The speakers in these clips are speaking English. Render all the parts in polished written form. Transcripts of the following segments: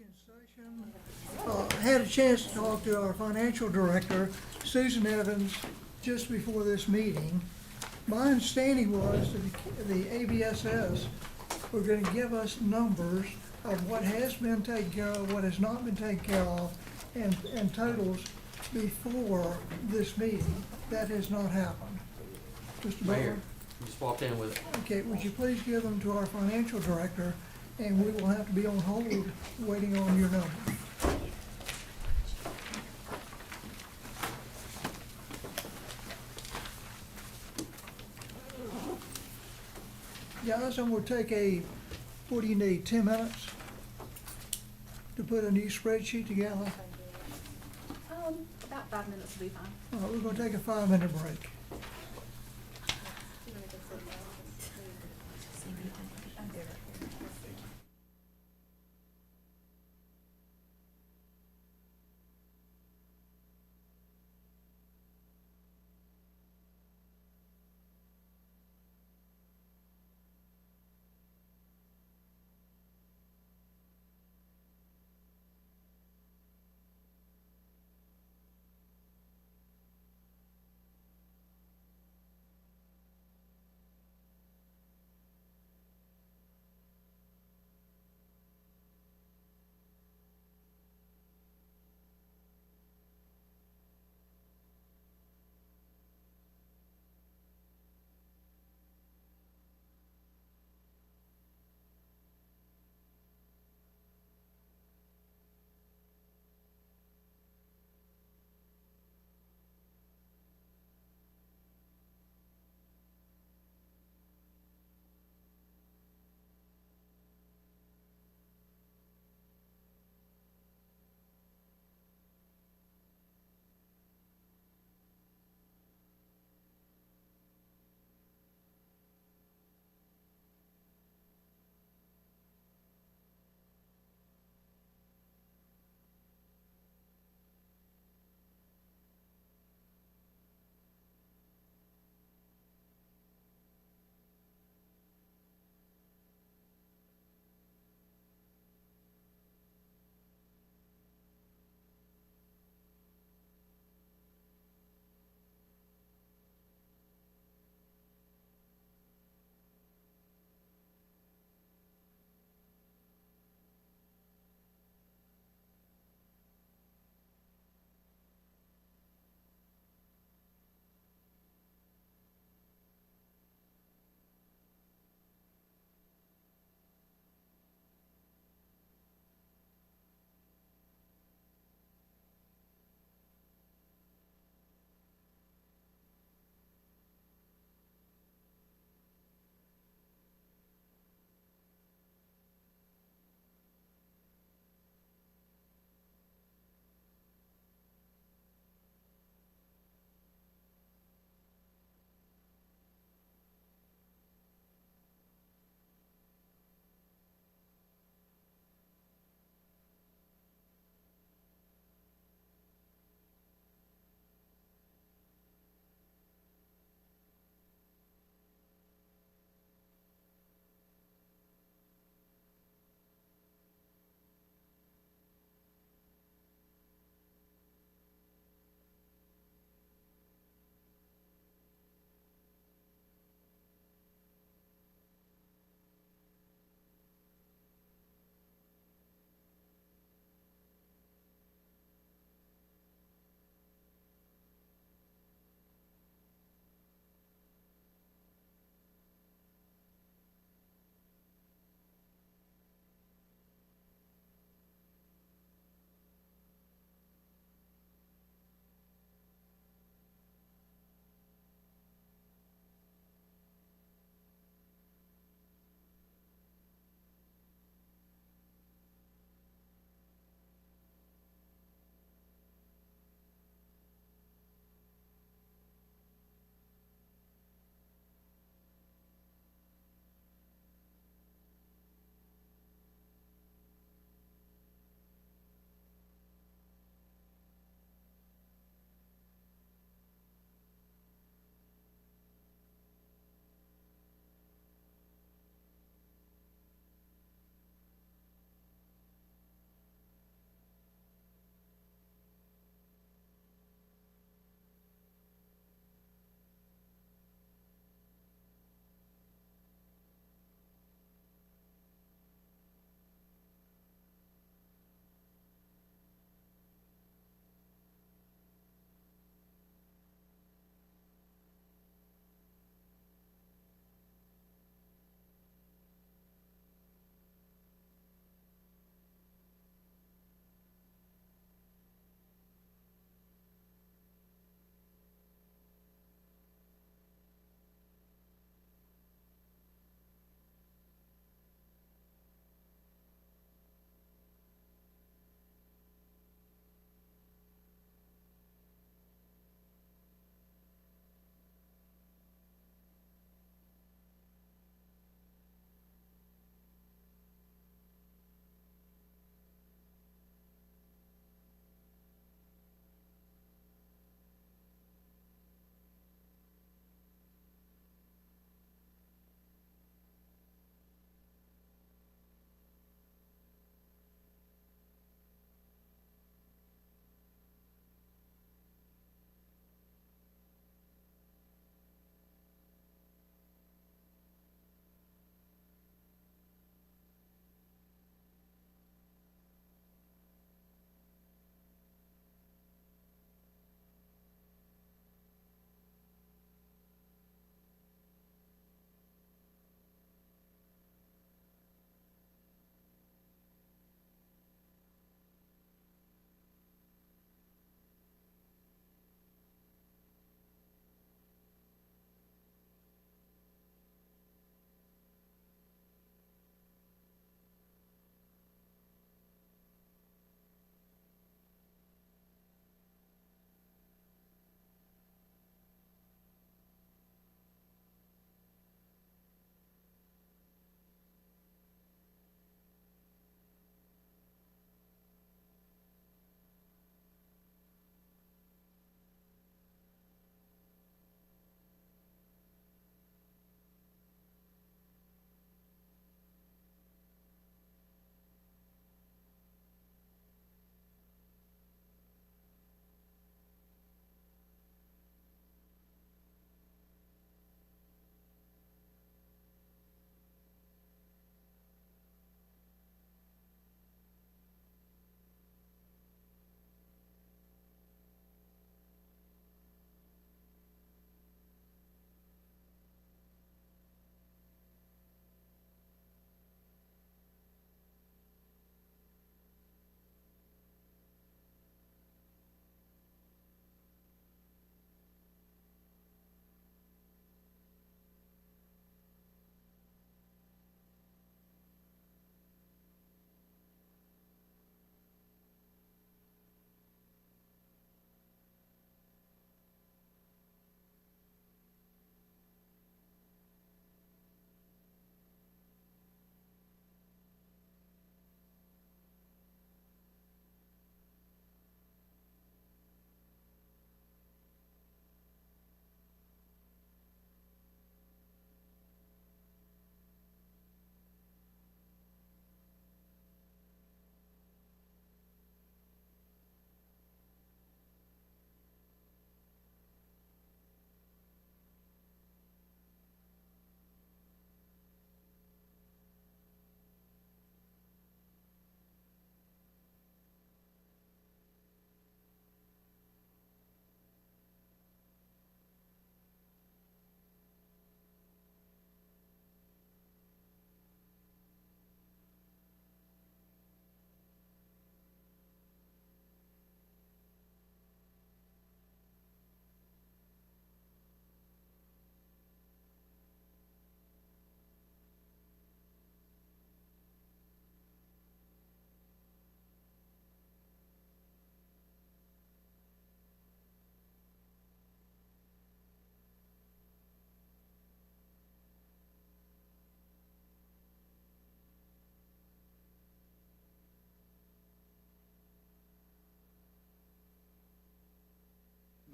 in session. Had a chance to talk to our financial director, Susan Evans, just before this meeting. My understanding was that the ABSS were gonna give us numbers of what has been taken care of, what has not been taken care of, and totals before this meeting. That has not happened. Mr. Butler? Mayor, you just walked in with it. Okay, would you please give them to our financial director, and we will have to be on hold waiting on your numbers. Guys, I'm gonna take what do you need, 10 minutes to put a new spreadsheet together? About 5 minutes will be fine. All right, we're gonna take a 5-minute break.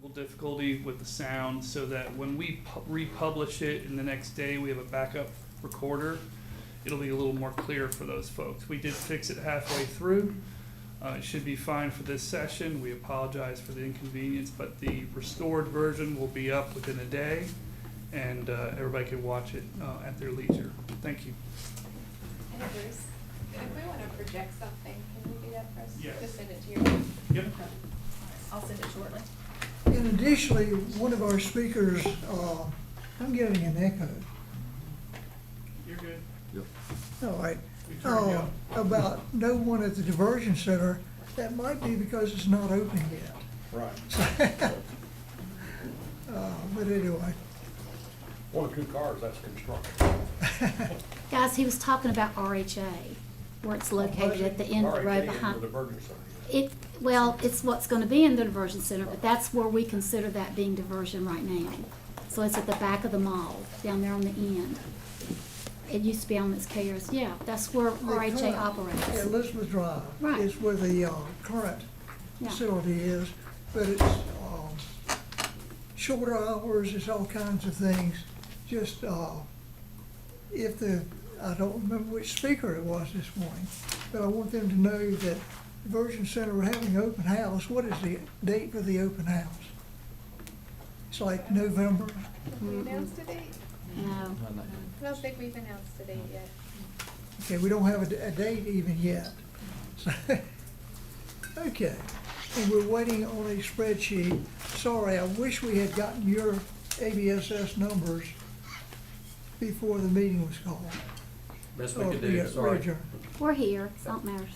difficulty with the sound, so that when we republish it in the next day, we have a backup recorder. It'll be a little more clear for those folks. We did fix it halfway through. It should be fine for this session. We apologize for the inconvenience, but the restored version will be up within a day, and everybody can watch it at their leisure. Thank you. Hey Bruce, if we want to project something, can we do that for us? Yes. Just send it to you. Yep. I'll send it shortly. And additionally, one of our speakers, I'm getting an echo. You're good. All right. We turned you up. About no one at the diversion center, that might be because it's not open yet. Right. But anyway, One or two cars, that's construction. Guys, he was talking about RHA, where it's located at the end of the road Already behind. into the Bergen Center. Well, it's what's gonna be in the diversion center, but that's where we consider that being diversion right now. So it's at the back of the mall, down there on the end. It used to be on this KRS, yeah, that's where RHA operates. Elizabeth Drive Right. is where the current Yeah. facility is, but it's shorter hours, it's all kinds of things. Just if I don't remember which speaker it was this morning, but I want them to know that Diversion Center, we're having an open house. What is the date for the open house? It's like November. Have we announced a date? No, I don't think we've announced a date yet. Okay, we don't have a date even yet. So, okay, and we're waiting on a spreadsheet. Sorry, I wish we had gotten your ABSS numbers before the meeting was called. Best we Oh, could we do, got sorry. adjourned. we're here, something matters.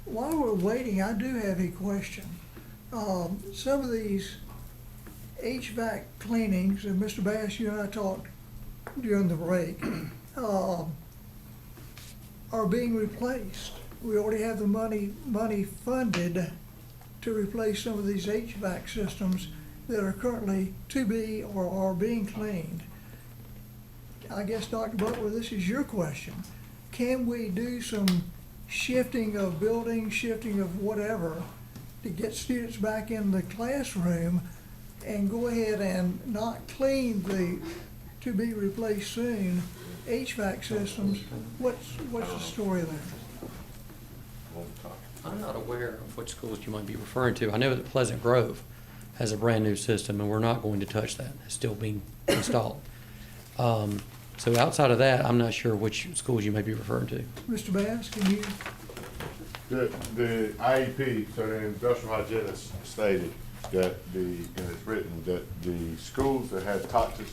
While we're waiting, I do have a question. Some of these HVAC cleanings, and Mr. Bass, you and I talked during the break, are being replaced. We already have the money funded to replace some of these HVAC systems that are currently to be or are being cleaned. I guess, Dr. Butler, this is your question. Can we do some shifting of buildings, shifting of whatever, to get students back in the classroom and go ahead and not clean the to be replaced soon HVAC systems? What's the story there? I'm not aware of which schools you might be referring to. I know that Pleasant Grove has a brand-new system, and we're not going to touch that. It's still being installed. So outside of that, I'm not sure which schools you may be referring to. Mr. Bass, can you? The IEP, so the industrial hygienist stated that and it's written that the schools that had toxic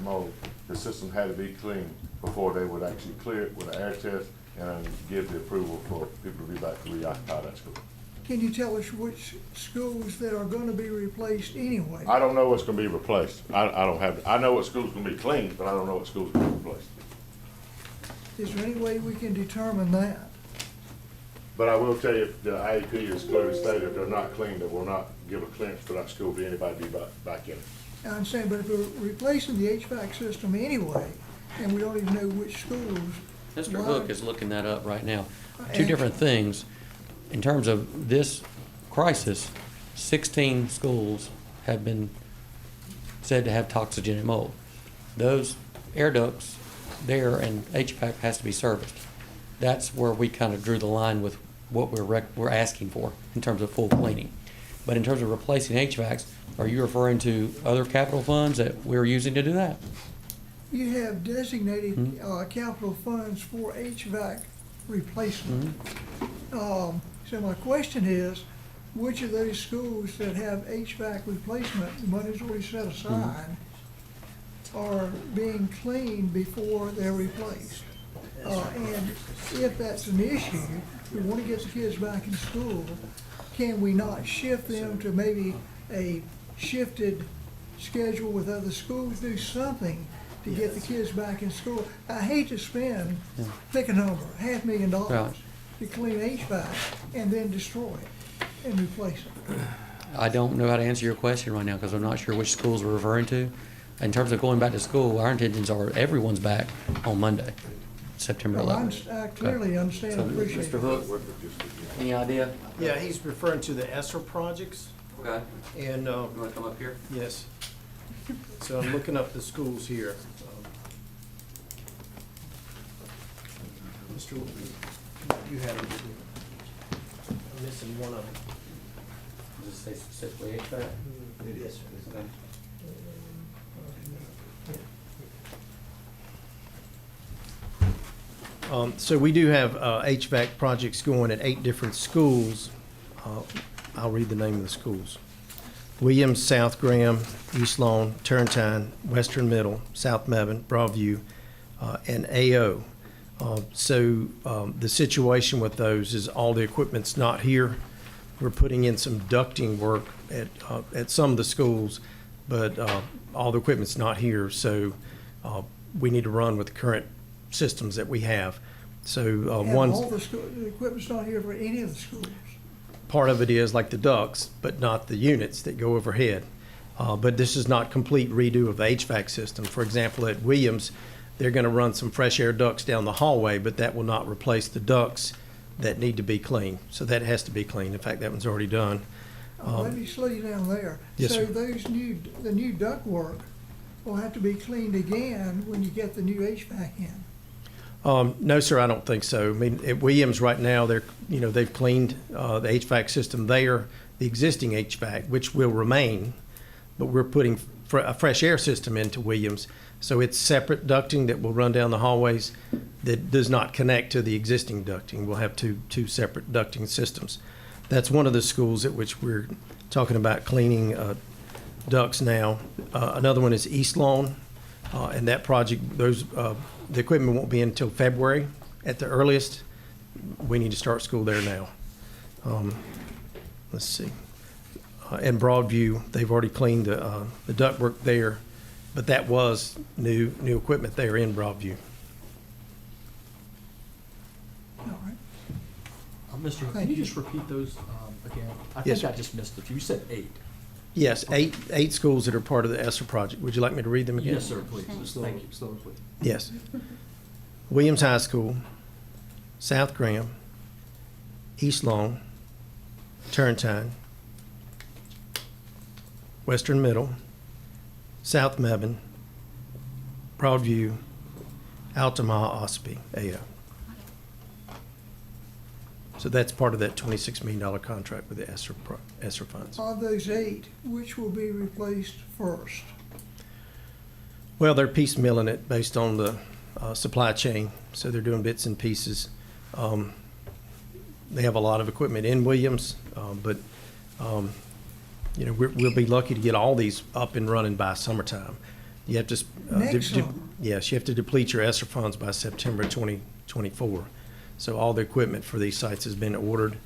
mold, the system had to be cleaned before they would actually clear it with an air test and give the approval for people to be back to reoccupy that school. Can you tell us which schools that are gonna be replaced anyway? I don't know what's gonna be replaced. I know what school's gonna be cleaned, but I don't know what school's gonna be replaced. Is there any way we can determine that? But I will tell you, the IEP is clearly stated, if they're not cleaned, they will not give a clearance for that school to anybody be back in it. I'm saying, but if we're replacing the HVAC system anyway, and we don't even know which schools. Mr. why- Hook is looking that up right now. Two And- different things. In terms of this crisis, 16 schools have been said to have toxigenic mold. Those air ducts there and HVAC has to be serviced. That's where we kind of drew the line with what we're asking for in terms of full cleaning. But in terms of replacing HVACs, are you referring to other capital funds that we're using to do that? You have designated capital funds for HVAC replacement. So my question is, which of those schools that have HVAC replacement, the money's already set aside, are being cleaned before they're replaced? And if that's an issue, we want to get the kids back in school, can we not shift them to maybe a shifted schedule with other schools, do something to get the kids back in school? I hate to spend, pick a number, $500,000 Right. to clean HVAC and then destroy it and replace it. I don't know how to answer your question right now because I'm not sure which schools we're referring to. In terms of going back to school, our intentions are everyone's back on Monday, September Well, 11th. I clearly understand and appreciate Mr. it. Hook, any idea? Yeah, he's referring to the ESSER projects, Okay. and, You want to come up here? yes. So I'm looking up the schools here. Mr. Wood, you have it. I'm missing one of them. Does it say specifically HVAC? Yes, sir. Okay. So we do have HVAC projects going at 8 different schools. I'll read the name of the schools. Williams, South Graham, East Lawn, Turrentine, Western Middle, South Mebane, Broadview, and AO. The situation with those is all the equipment's not here. We're putting in some ducting work at some of the schools, but all the equipment's not here, so we need to run with the current systems that we have. So And one all the equipment's not here for any of the schools. part of it is like the ducts, but not the units that go overhead. But this is not complete redo of the HVAC system. For example, at Williams, they're going to run some fresh air ducts down the hallway, but that will not replace the ducts that need to be cleaned. So that has to be cleaned. In fact, that one's already done. Let me slow you down there. Yes, So sir. the new ductwork will have to be cleaned again when you get the new HVAC in. No, sir, I don't think so. I mean, at Williams right now, they've cleaned the HVAC system there, the existing HVAC, which will remain, but we're putting a fresh air system into Williams. So it's separate ducting that will run down the hallways that does not connect to the existing ducting. We'll have two separate ducting systems. That's one of the schools at which we're talking about cleaning ducts now. Another one is East Lawn, and that project, the equipment won't be in until February at the earliest. We need to start school there now. Let's see. In Broadview, they've already cleaned the ductwork there, but that was new equipment there in Broadview. All right. Mr. Hook, Thank can you you. just repeat those again? I Yes, think I sir. just missed a few. You said 8. Yes, eight schools that are part of the ESSER project. Would you like me to read them again? Yes, sir, please. Thank you. Slow, please. Yes. Williams High School, South Graham, East Lawn, Turrentine, Western Middle, South Mebane, Broadview, Altamaha, Ospey, AO. So that's part of that $26 million contract with the ESSER funds. Of those 8, which will be replaced first? Well, they're piecemealing it based on the supply chain, so they're doing bits and pieces. They have a lot of equipment in Williams, but we'll be lucky to get all these up and running by summertime. You have to Next summer? yes, you have to deplete your ESSER funds by September 2024. So all the equipment for these sites has been ordered,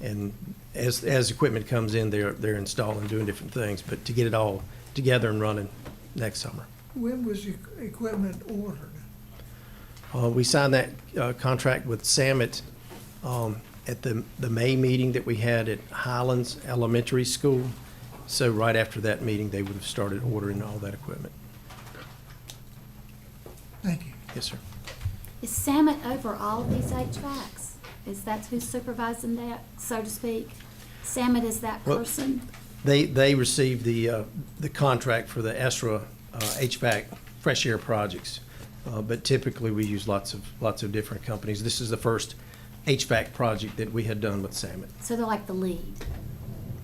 and as equipment comes in, they're installing, doing different things. But to get it all together and running next summer. When was the equipment ordered? We signed that contract with Samet at the May meeting that we had at Highlands Elementary School. So right after that meeting, they would have started ordering all that equipment. Thank you. Yes, sir. Is Samet over all of these HVACs? Is that who's supervising that, so to speak? Samet is that Well- person? They received the contract for the ESSER HVAC fresh air projects. But typically, we use lots of different companies. This is the first HVAC project that we had done with Samet. So they're like the lead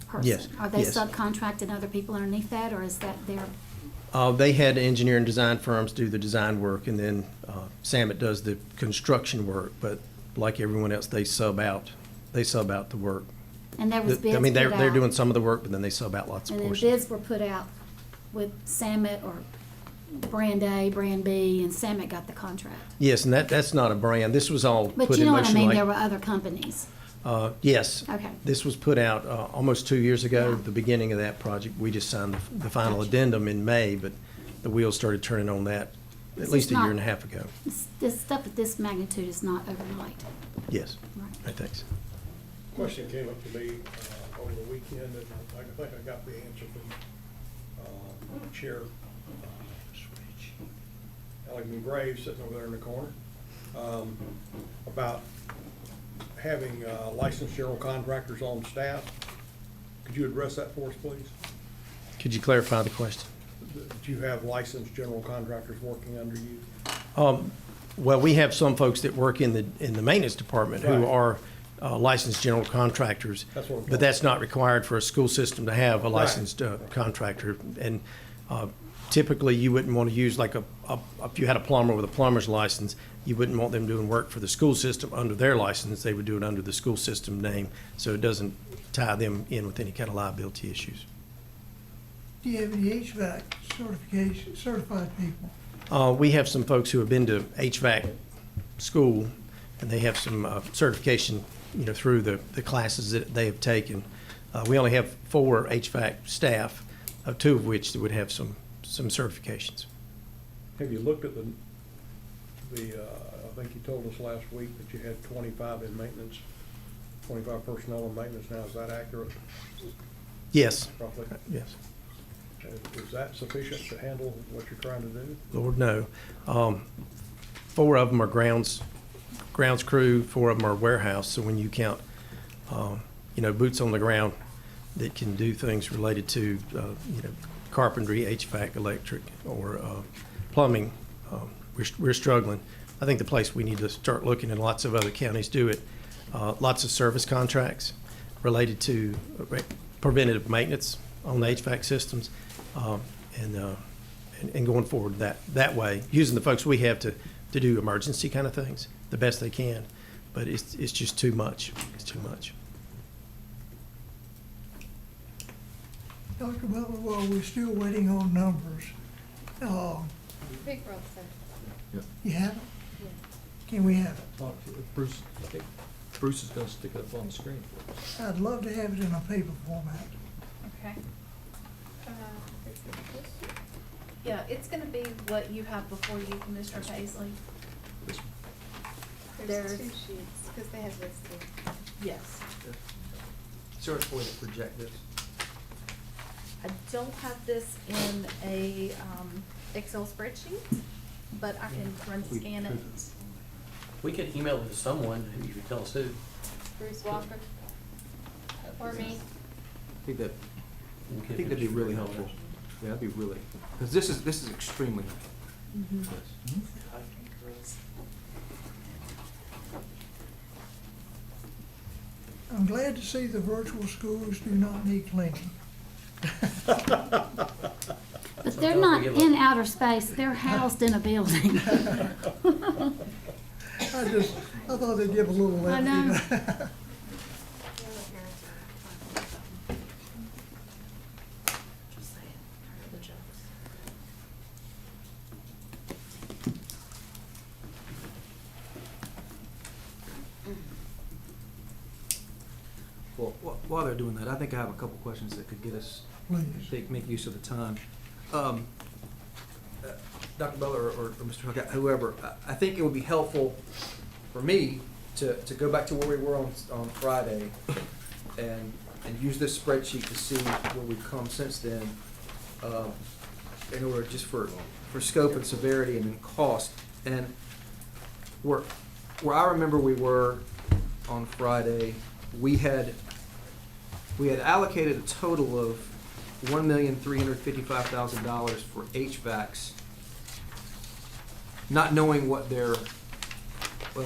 person? Yes, Are they yes. subcontracting other people underneath that, or is that their, They had engineer and design firms do the design work, and then Samet does the construction work. But like everyone else, they sub out the work. and there was bids I mean, put out? they're doing some of the work, but then they sub out lots of And then portions. bids were put out with Samet or Brand A, Brand B, and Samet got the contract. Yes, and that's not a brand. This was all But put you in know what I motion mean, like. there were other companies. Yes. Okay. This was put out almost 2 years ago, Yeah. the beginning of that project. We just signed the final Gotcha. addendum in May, but the wheels started turning on that at This least is a year not- and a half ago. This stuff at this magnitude is not overnight. Yes. Right. Right, thanks. Question came up to me, over the weekend, and I think I got the answer from, Chair, Ellington Graves sitting over there in the corner, about having, licensed general contractors on staff. Could you address that for us, please? Could you clarify the question? Do you have licensed general contractors working under you? Well, we have some folks that work in the maintenance department who Right. are licensed general contractors. That's what I'm But that's not required for a school system to have a licensed contractor. And typically, you wouldn't want to use like if you had a plumber with a plumber's license, you wouldn't want them doing work for the school system under their license. They would do it under the school system name, so it doesn't tie them in with any kind of liability issues. Do you have any HVAC certified people? We have some folks who have been to HVAC school, and they have some certification, through the classes that they have taken. We only have 4 HVAC staff, 2 of which would have some certifications. Have you looked at I think you told us last week that you had 25 in maintenance, 25 personnel in maintenance now. Is that accurate, Yes, roughly? yes. Is that sufficient to handle what you're trying to do? Lord, no. 4 of them are grounds crew, 4 of them are warehouse. So when you count, boots on the ground that can do things related to, carpentry, HVAC, electric, or plumbing, we're struggling. I think the place we need to start looking, and lots of other counties do it, lots of service contracts related to preventative maintenance on the HVAC systems, and going forward that way, using the folks we have to do emergency kind of things the best they can. But it's just too much. It's too much. Dr. Butler, well, we're still waiting on numbers. Big Grove, sir. You have it? Can we have it? Bruce, I think Bruce is gonna stick it up on the screen. I'd love to have it in a paper format. Okay. Yeah, it's gonna be what you have before you, Mr. Paisley. There's 2 sheets, because they have listed. Yes. Is there a way to project this? I don't have this in a, Excel spreadsheet, but I can scan it. We could email it to someone who you could tell us who. Bruce Walker. Or me. I think that'd be really helpful. Yeah, that'd be really, because this is extremely helpful. I'm glad to see the virtual schools do not need cleaning. But they're not in outer space, they're housed in a building. I thought they'd give a little I know. levity. Well, while they're doing that, I think I have a couple questions that could get us, Please. make use of the time. Dr. Butler or Mr. Huck, whoever, I think it would be helpful for me to go back to where we were on Friday and use this spreadsheet to see where we've come since then, in order just for scope and severity and then cost. And where I remember we were on Friday, we had allocated a total of $1,355,000 for HVACs, not knowing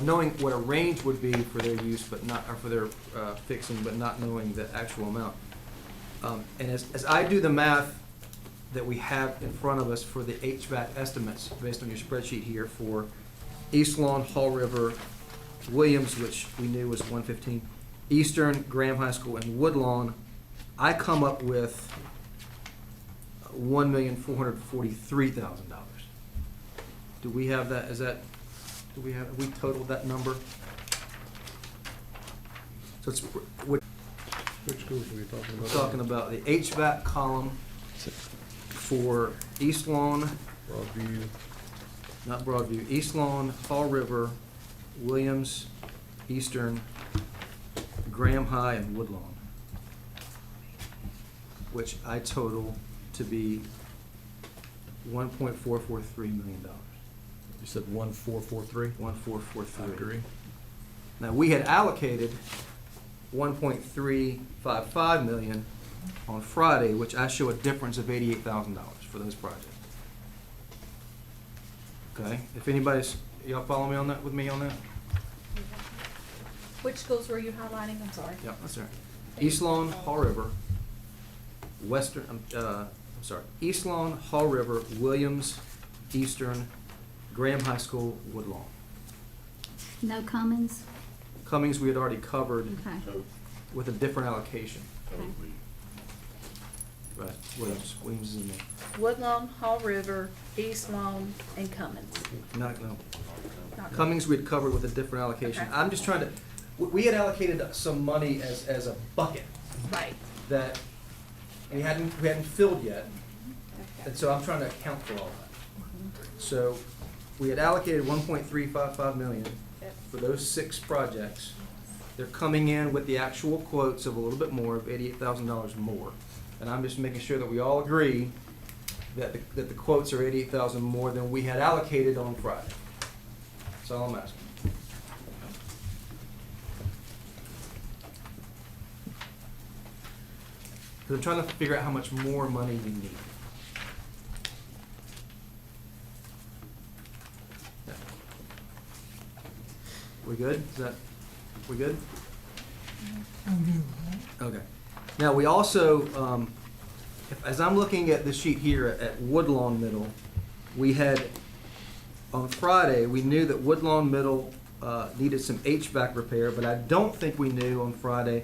knowing what a range would be for their use, but not, or for their fixing, but not knowing the actual amount. And as I do the math that we have in front of us for the HVAC estimates, based on your spreadsheet here, for East Lawn, Hall River, Williams, which we knew was 115, Eastern, Graham High School, and Woodlawn, I come up with $1,443,000. Do we have that, have we totaled that number? So it's, we're Which schools are you talking about? talking about the HVAC column for East Lawn, Broadview. not Broadview, East Lawn, Fall River, Williams, Eastern, Graham High, and Woodlawn. which I total to be $1.443 million. You said 1443? 1.443. Now, we had allocated 1.355 million on Friday, which I show a difference of $88,000 for those projects. Okay, if anybody's, y'all follow me on that, with me on that? Which schools were you highlighting? I'm sorry. Yep, that's right. East Lawn, Haw River, East Lawn, Haw River, Williams, Eastern, Graham High School, Woodlawn. No Cummins? Cummings, we had already covered Okay. with a different allocation. Okay. Right, Williams is in there. Woodlawn, Hall River, East Lawn, and Cummins. No. Not- Cummings we'd covered with a different allocation. Okay. I'm just trying to, we had allocated some money as a bucket Right. that we hadn't filled yet. Okay. And so I'm trying to account for all that. So we had allocated 1.355 million Yep. for those 6 projects. They're coming in with the actual quotes of a little bit more, of $88,000 more. And I'm just making sure that we all agree that the quotes are $88,000 more than we had allocated on Friday. That's all I'm asking. Because I'm trying to figure out how much more money we need. Yeah. We good? We good? I'm good with that. Okay. Now, we also, as I'm looking at the sheet here at Woodlawn Middle, we had, on Friday, we knew that Woodlawn Middle needed some HVAC repair, but I don't think we knew on Friday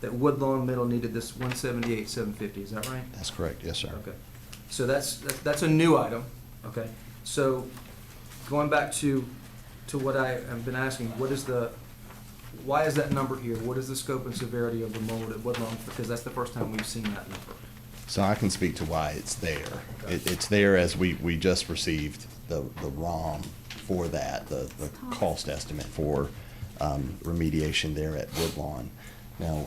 that Woodlawn Middle needed this 178,750. Is that right? That's correct, yes, sir. Okay. So that's a new item, okay? So going back to what I have been asking, why is that number here? What is the scope and severity of the mold at Woodlawn? Because that's the first time we've seen that number. So I can speak to why it's there. Okay. It's there as we just received the ROM for that, the cost estimate for remediation there at Woodlawn. Now,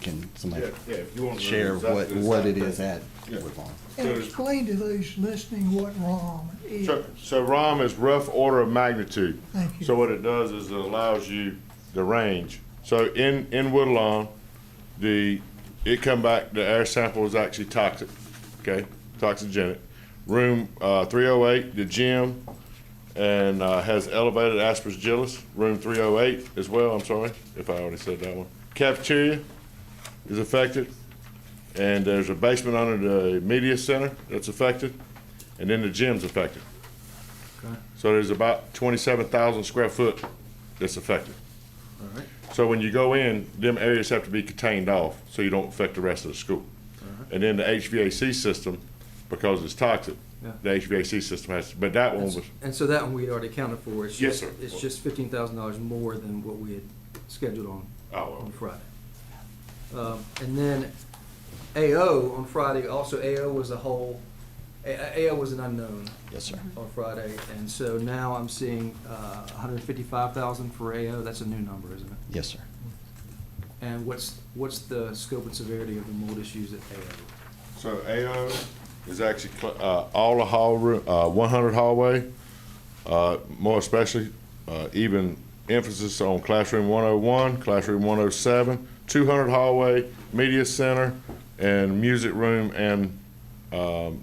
can somebody Yeah, if you want to know share exactly the what it same is thing. at Yeah. Woodlawn? And explain to those listening what ROM is. So ROM is rough order of magnitude. Thank you. So what it does is it allows you the range. So in Woodlawn, it come back, the air sample is actually toxic, okay, toxigenic. Room 308, the gym, and has elevated aspergillus. Room 308 as well, I'm sorry if I already said that one. Cafeteria is affected, and there's a basement under the media center that's affected, and then the gym's affected. Okay. So there's about 27,000 square foot that's affected. All right. So when you go in, them areas have to be contained off, so you don't affect the rest of the school. And then the HVAC system, because it's toxic, Yeah. the HVAC system has, but that one was, And so that one we'd already accounted for. It's Yes, just- sir. It's just $15,000 more than what we had scheduled on oh, Friday. And then AO on Friday, also AO was a whole, AO was an unknown Yes, sir. on Friday. And so now I'm seeing 155,000 for AO. That's a new number, isn't it? Yes, sir. And what's the scope and severity of the mold issues at AO? so AO is actually all the hall room, 100 hallway, more especially, even emphasis on classroom 101, classroom 107, 200 hallway, media center, and music room, and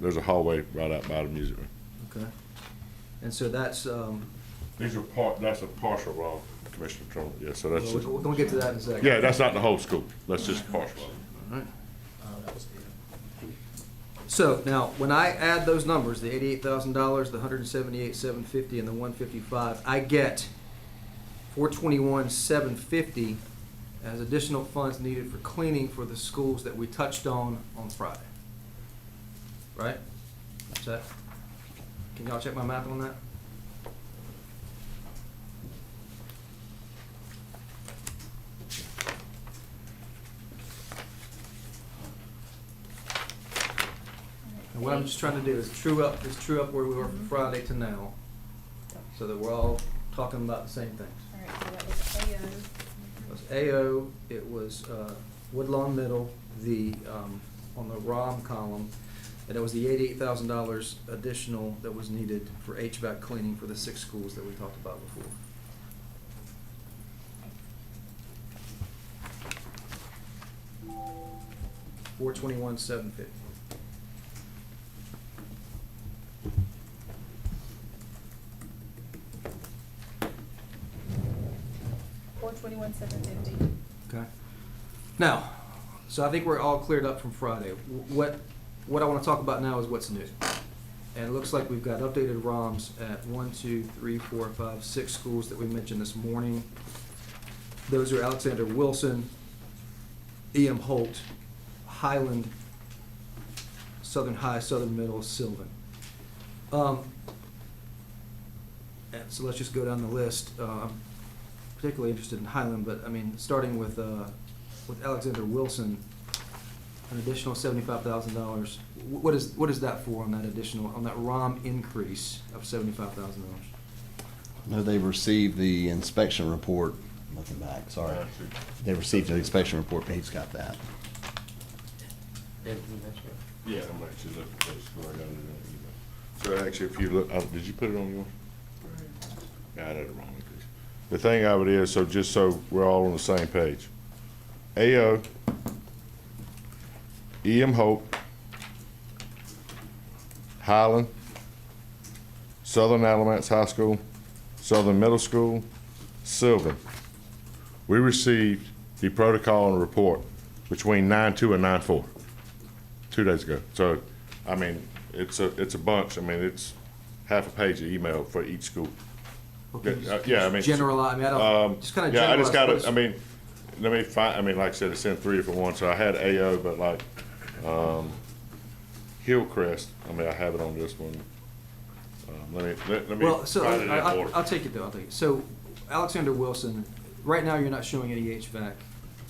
there's a hallway right out by the music room. Okay. And so that's, These are that's a partial wrong, Commissioner Trump, yeah, so that's, we're going to get to that in a second. yeah, that's not the whole school, that's just partial. All right. So now, when I add those numbers, the $88,000, the $178,750, and the $155, I get $421,750 as additional funds needed for cleaning for the schools that we touched on Friday. Right? Is that? Can y'all check my math on that? And what I'm just trying to do is true up where we were from Friday to now, so that we're all talking about the same things. All right, so that was AO. It was AO, it was Woodlawn Middle, the on the ROM column, and it was the $88,000 additional that was needed for HVAC cleaning for the 6 schools that we talked about before. $421,750. $421,750. Okay. Now, so I think we're all cleared up from Friday. What I want to talk about now is what's new. And it looks like we've got updated ROMs at 1, 2, 3, 4, 5, 6 schools that we mentioned this morning. Those are Alexander Wilson, E.M. Holt, Highland, Southern High, Southern Middle, Sylvan. And so let's just go down the list. I'm particularly interested in Highland, but I mean, starting with Alexander Wilson, an additional $75,000. What is that for on that ROM increase of $75,000? No, they received the inspection report, looking back, sorry. They received the inspection report, but he's got that. Yeah, I'm actually looking at this before I got it in the email. So actually, if you look, did you put it on yours? Yeah, I had it wrong. The thing of it is, so just so we're all on the same page. AO, E.M. Hope, Highland, Southern Alamance High School, Southern Middle School, Sylvan. We received the protocol and report between 9/2 and 9/4, 2 days ago. So, I mean, it's a bunch. I mean, it's half a page of email for each school. Okay, Yeah, I mean. generalize. I mean, I don't just kind of Yeah, I just generalize. gotta, I mean, let me find, I mean, like I said, it's in 3 different ones, so I had AO, but like, Hillcrest, I mean, I have it on this one. Let me Well, so find it in order. I'll take it though. I'll take it. So Alexander Wilson, right now you're not showing any HVAC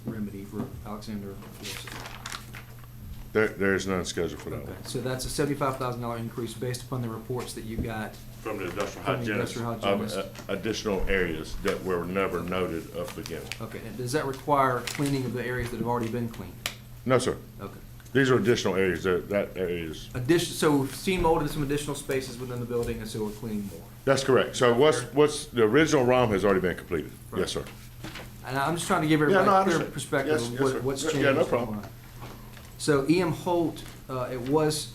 remedy for Alexander Wilson. There's none scheduled for that Okay, one. so that's a $75,000 increase based upon the reports that you got. From the industrial From the hygienist, industrial of hygienist. additional areas that were never noted of beginning. Okay, and does that require cleaning of the areas that have already been cleaned? No, sir. Okay. These are additional areas, that area is, So we've seen mold in some additional spaces within the building, and so we're cleaning more. that's correct. So what's, the original ROM has already been completed. Yes, sir. And I'm just trying to give Yeah, no, I everybody a clear understand. perspective Yes, of yes, sir. what's Yeah, changed. no what's problem. going on. So E.M. Holt, it was,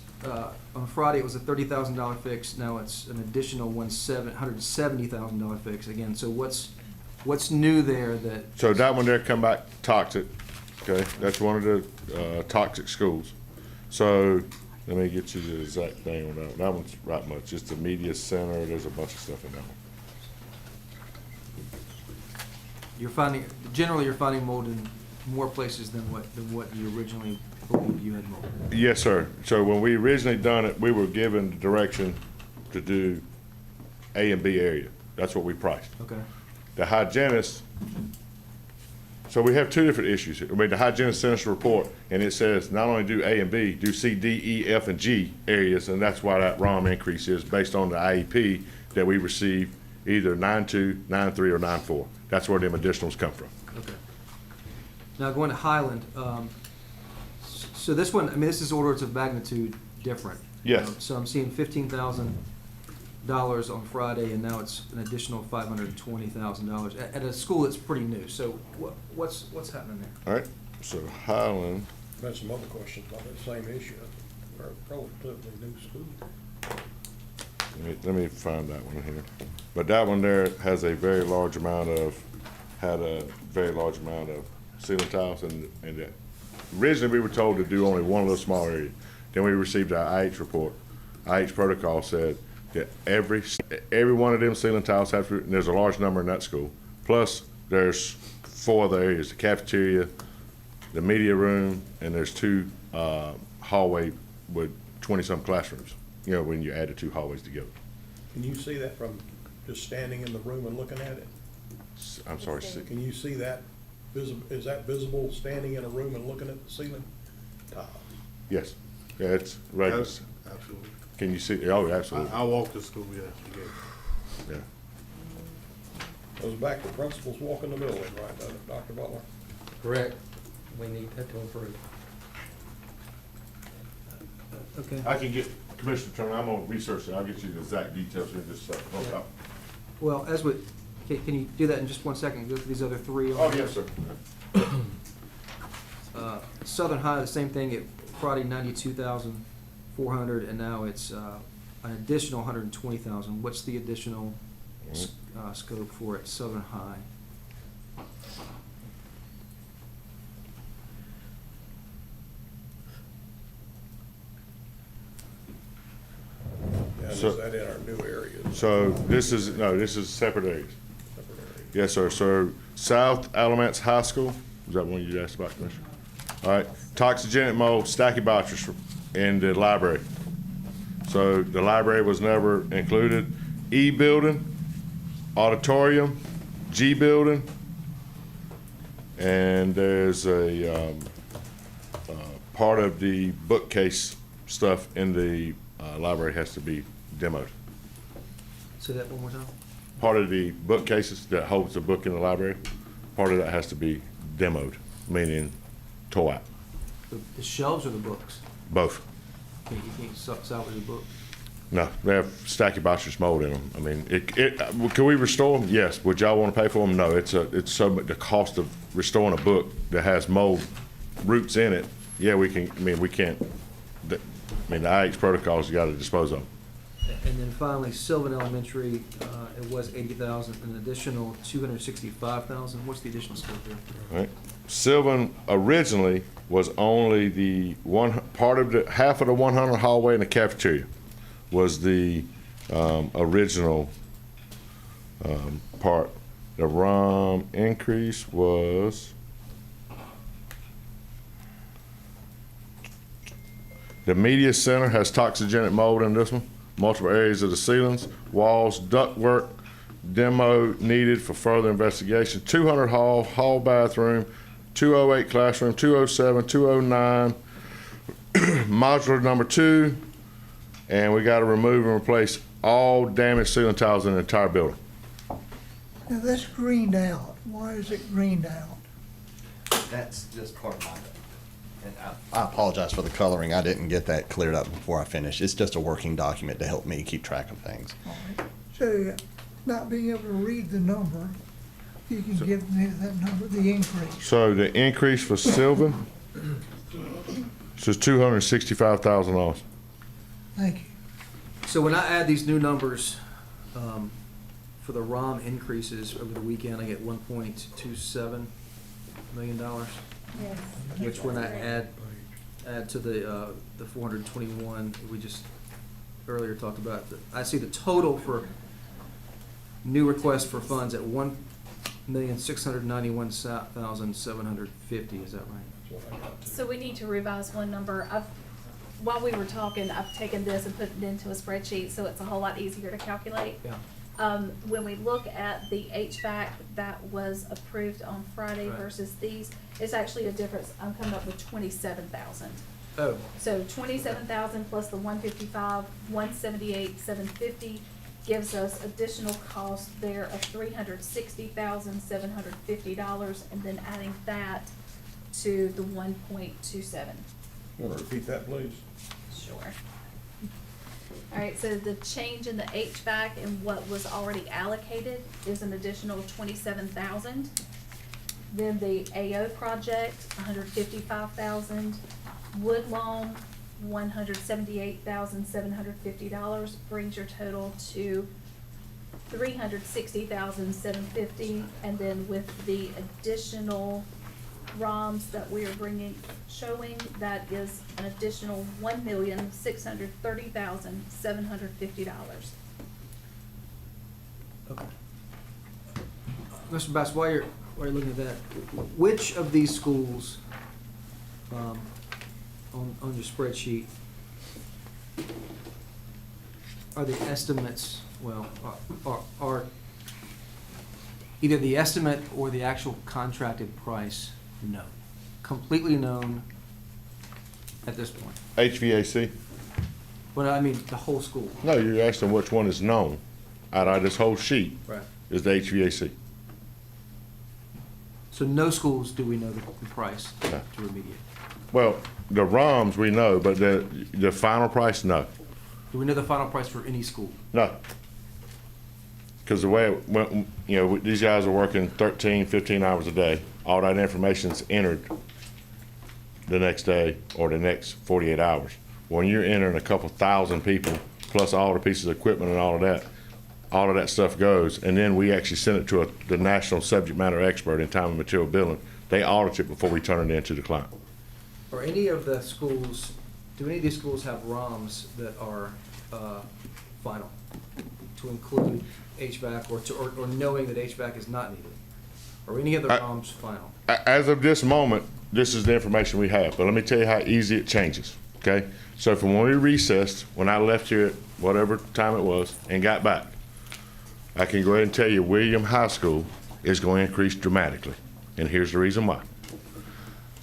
on Friday, it was a $30,000 fix. Now it's an additional $170,000 fix again. So what's new there that? So that one there come back toxic, okay? That's one of the toxic schools. So let me get you the exact thing on that one. That one's right much, it's the media center, there's a bunch of stuff in that one. Generally you're finding mold in more places than what you originally believed you had mold. Yes, sir. So when we originally done it, we were given the direction to do A and B area. That's what we priced. Okay. The hygienist, so we have 2 different issues here. I mean, the hygienist sent us a report, and it says not only do A and B, do C, D, E, F, and G areas, and that's why that ROM increase is based on the IEP that we received either 9/2, 9/3, or 9/4. That's where them additionals come from. Okay. Now going to Highland, so this one, I mean, this is orders of magnitude different. Yes. So I'm seeing $15,000 on Friday, and now it's an additional $520,000 at a school that's pretty new. So what's happening there? All right, so Highland, I've had some other questions about that same issue. They're a relatively new school. let me find that one here. But that one there has a very large amount of, had a very large amount of ceiling tiles, and originally we were told to do only one little small area. Then we received our IH report. IH protocol said that every one of them ceiling tiles have to, and there's a large number in that school. Plus, there's 4 other areas, the cafeteria, the media room, and there's 2 hallway with 20-some classrooms, you know, when you add the 2 hallways together. Can you see that from just standing in the room and looking at it? I'm sorry, Can you see that is that visible standing in a room and looking at the ceiling tile? yes, yeah, it's right. Yes, absolutely. Can you see, oh, absolutely, I walked to school, yes, you did. yeah. Goes back to principals walking the building, right, doesn't it, Dr. Butler? Correct. We need that to improve. Okay. I can get, Commissioner Turner, I'm gonna research it, I'll get you the exact details in just a second. Yeah. Well, as we, can you do that in just 1 second, go through these other three? Oh, yes, sir. Southern High, the same thing, it Friday 92,400, and now it's an additional 120,000. What's the additional scope for it, Southern High? And So- is that in our new areas? So this is separate areas. Separate areas? Yes, sir. So South Alamance High School, is that one you asked about, Commissioner? All right, toxigenic mold, stachybotrys in the library. So the library was never included. E building, auditorium, G building, and there's a, part of the bookcase stuff in the, library has to be demoed. Say that one more time. Part of the bookcases that holds the book in the library, part of that has to be demoed, meaning tore out, The shelves or the books? both. You can't salvage the book? No, they have stachybotrys mold in them. I mean, can we restore them? Yes. Would y'all want to pay for them? No, it's so much, the cost of restoring a book that has mold roots in it. Yeah, we can, I mean, we can't, the IH protocols, you got to dispose of them. And then finally, Sylvan Elementary, it was 80,000, an additional 265,000. What's the additional scope there? Right. Sylvan originally was only the one part of the half of the 100 hallway in the cafeteria was the original part. The ROM increase was the media center has toxigenic mold in this one. Multiple areas of the ceilings, walls, ductwork, demo needed for further investigation. 200 hall bathroom, 208 classroom, 207, 209, modular number 2, and we got to remove and replace all damaged ceiling tiles in the entire building. Now, that's greened out. Why is it greened out? That's just part of my, and I apologize for the coloring. I didn't get that cleared up before I finished. It's just a working document to help me keep track of things. All right. So, not being able to read the number, you can give me that number, the increase. So the increase for Sylvan is $265,000. Thank you. So when I add these new numbers, for the ROM increases over the weekend, I get $1.27 million. Yes. Which when I add to the 421, we just earlier talked about, I see the total for new requests for funds at $1,691,750, is that right? So we need to revise one number. While we were talking, I've taken this and put it into a spreadsheet, so it's a whole lot easier to calculate. Yeah. When we look at the HVAC that was approved on Friday Right. versus these, it's actually a difference. I'm coming up with 27,000. Oh, So 27,000 plus the 155, 178, 750 gives us additional cost there of $360,750, and then adding that to the 1.27. Want to repeat that, please? Sure. All right, so the change in the HVAC and what was already allocated is an additional 27,000. Then the AO project, 155,000. Woodlawn, $178,750 brings your total to $360,750. And then with the additional ROMs that we are showing, that is an additional $1,630,750. okay. Mr. Bass, while you're looking at that, which of these schools, on your spreadsheet, are the estimates, well, are either the estimate or the actual contracted price known, completely known at this point? HVAC? Well, I mean, the whole school. No, you're asking which one is known out of this whole sheet Right. is the HVAC. So no schools do we know the price No. to remediate? Well, the ROMs we know, but the final price, no. Do we know the final price for any school? No. Because the way it went, you know, these guys are working 13, 15 hours a day. All that information's entered the next day or the next 48 hours. When you're entering a couple thousand people, plus all the pieces of equipment and all of that stuff goes, and then we actually send it to the national subject matter expert in time and material billing. They audit it before we turn it in to the client. Are any of the schools, do any of these schools have ROMs that are final to include HVAC or knowing that HVAC is not needed? Are any of the ROMs final? As of this moment, this is the information we have, but let me tell you how easy it changes, okay? So from when we recessed, when I left here at whatever time it was and got back, I can go ahead and tell you William High School is going to increase dramatically, and here's the reason why.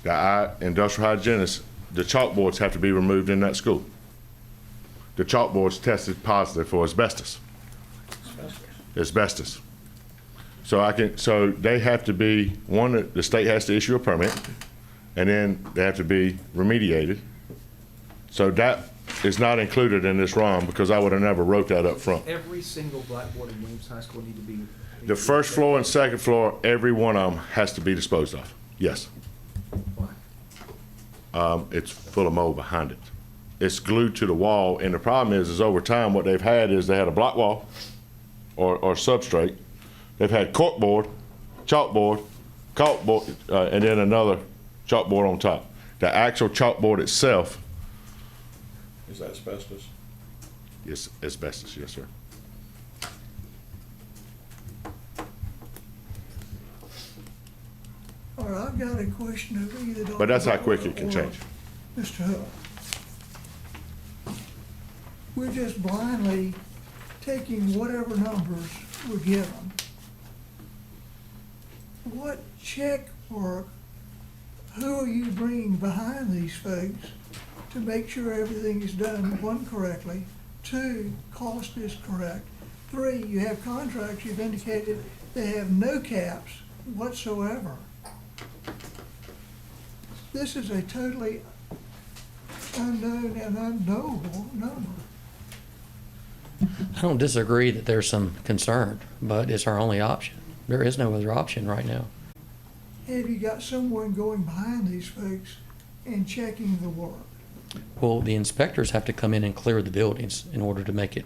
The industrial hygienists, the chalkboards have to be removed in that school. The chalkboards tested positive for asbestos. Asbestos. So they have to be, one, the state has to issue a permit, and then they have to be remediated. So that is not included in this ROM because I would have never wrote that up front. Every single blackboard in Williams High School need to be. The first floor and second floor, every one of them has to be disposed of. Yes. Why? It's full of mold behind it. It's glued to the wall, and the problem is over time what they've had is they had a block wall or substrate. They've had corkboard, chalkboard, and then another chalkboard on top. The actual chalkboard itself Is that asbestos? is asbestos, yes, sir. All right, I've got a question of either Dr. But that's how quick Butler it can or change. Mr. Hull. We're just blindly taking whatever numbers we're given. What check work, who are you bringing behind these folks to make sure everything is done, one, correctly, two, cost is correct, three, you have contracts, you've indicated they have no caps whatsoever. This is a totally unknown and unknowable number. I don't disagree that there's some concern, but it's our only option. There is no other option right now. Have you got someone going behind these folks and checking the work? Well, the inspectors have to come in and clear the buildings in order to make it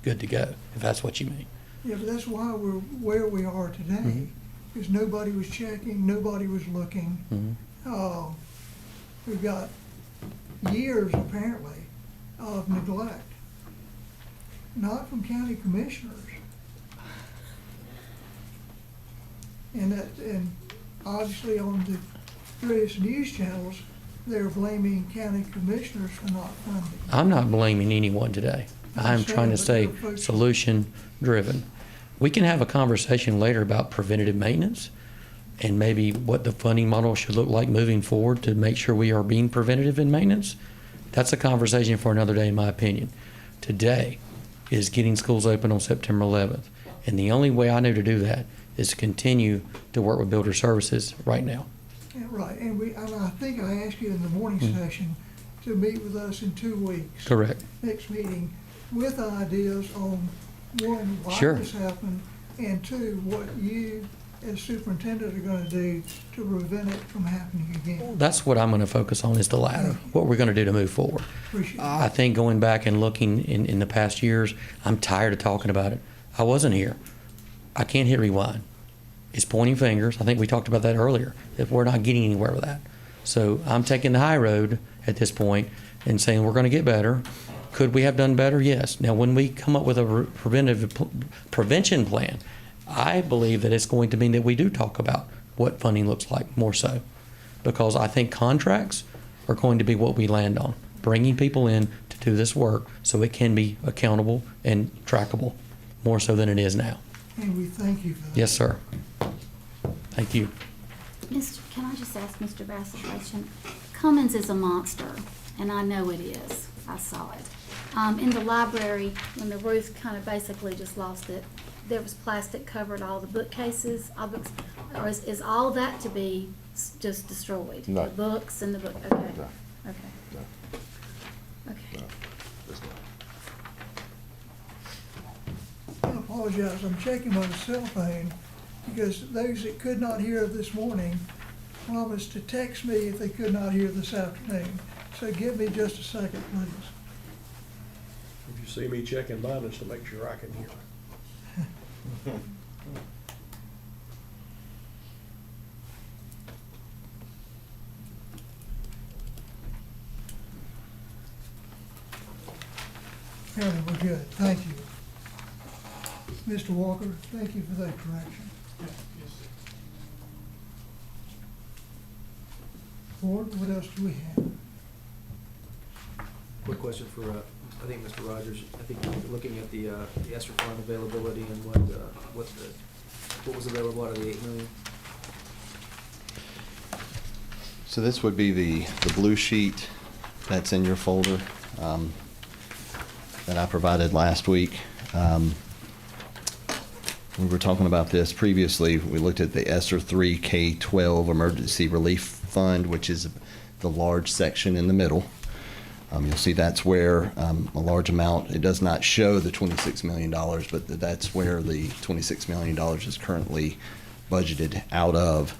good to go, if that's what you mean. Yeah, but that's why we're where we are today, because nobody was checking, nobody was looking. We've got years, apparently, of neglect, not from county commissioners. And obviously on the various news channels, they're blaming county commissioners for not funding. I'm not blaming anyone today. I'm trying to stay solution-driven. We can have a conversation later about preventative maintenance and maybe what the funding model should look like moving forward to make sure we are being preventative in maintenance. That's a conversation for another day, in my opinion. Today is getting schools open on September 11th. And the only way I know to do that is to continue to work with Builder Services right now. Yeah, right, and I think I asked you in the morning session to meet with us in 2 weeks. Correct. Next meeting, with ideas on, one, why Sure. this happened, and two, what you as superintendent are gonna do to prevent it from happening again. That's what I'm going to focus on is the latter, what we're going to do to move forward. Appreciate it. I think going back and looking in the past years, I'm tired of talking about it. I wasn't here. I can't hit rewind. It's pointing fingers. I think we talked about that earlier, that we're not getting anywhere with that. So I'm taking the high road at this point and saying we're going to get better. Could we have done better? Yes. Now, when we come up with a prevention plan, I believe that it's going to mean that we do talk about what funding looks like more so, because I think contracts are going to be what we land on, bringing people in to do this work so it can be accountable and trackable more so than it is now. And we thank you for that. Yes, sir. Thank you. Can I just ask Mr. Bass a question? Cummins is a monster, and I know it is. I saw it. In the library, when the roof kind of basically just lost it, there was plastic covered all the bookcases, all books. Or is all that to be just destroyed? No. The books and the book, okay, No. okay, No, okay. no, it's not. I apologize, I'm checking my cell phone because those that could not hear this morning promised to text me if they could not hear this afternoon. So give me just a second, please. If you see me checking mine, it's to make sure I can hear. Apparently, we're good. Thank you. Mr. Walker, thank you for that correction. Board, what else do we have? Quick question for, I think, Mr. Rogers. I think looking at the ESSER fund availability and what was available out of the 8 million. So this would be the blue sheet that's in your folder that I provided last week. We were talking about this previously. We looked at the ESSER 3 K-12 Emergency Relief Fund, which is the large section in the middle. You'll see that's where a large amount, it does not show the $26 million, but that's where the $26 million is currently budgeted out of.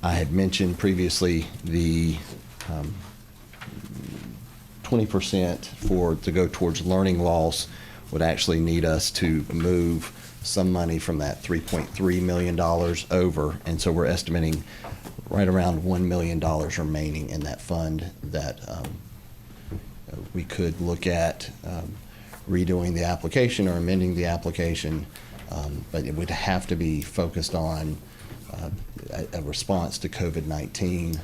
I had mentioned previously the 20% to go towards learning loss would actually need us to move some money from that $3.3 million over. And so we're estimating right around $1 million remaining in that fund that we could look at redoing the application or amending the application, but it would have to be focused on a response to COVID-19.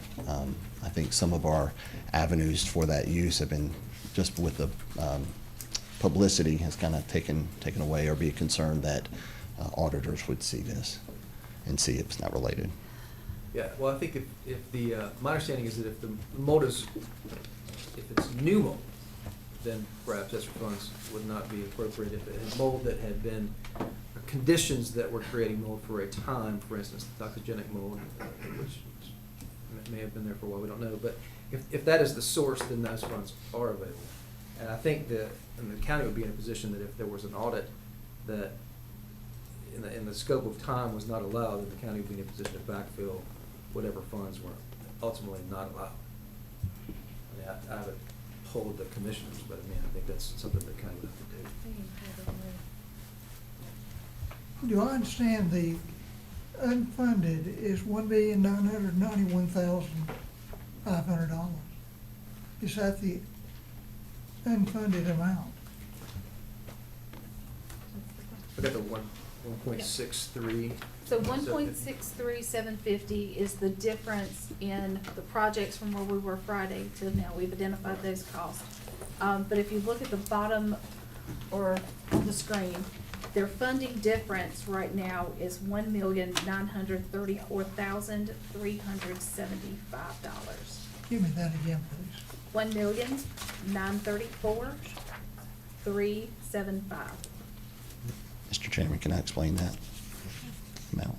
I think some of our avenues for that use have been, just with the publicity, has kind of taken away, or be concerned that auditors would see this and see it's not related. Yeah, well, I think if the, my understanding is that if the mold is, if it's new mold, then perhaps ESSER funds would not be appropriate. If it is mold that had been conditions that were creating mold for a time, for instance, toxigenic mold, which may have been there for a while, we don't know. But if that is the source, then those funds are available. And I think that, and the county would be in a position that if there was an audit that in the scope of time was not allowed, then the county would be in a position to backfill whatever funds were ultimately not allowed. I mean, I haven't polled the commissioners, but I mean, I think that's something the county would have to do. Do I understand the unfunded is $1,991,500? Is that the unfunded amount? I got the 1.63. So 1.63750 is the difference in the projects from where we were Friday to now. We've identified those costs. But if you look at the bottom or on the screen, their funding difference right now is $1,934,375. Give me that again, please. $1,934,375. Mr. Chairman, can I explain that amount?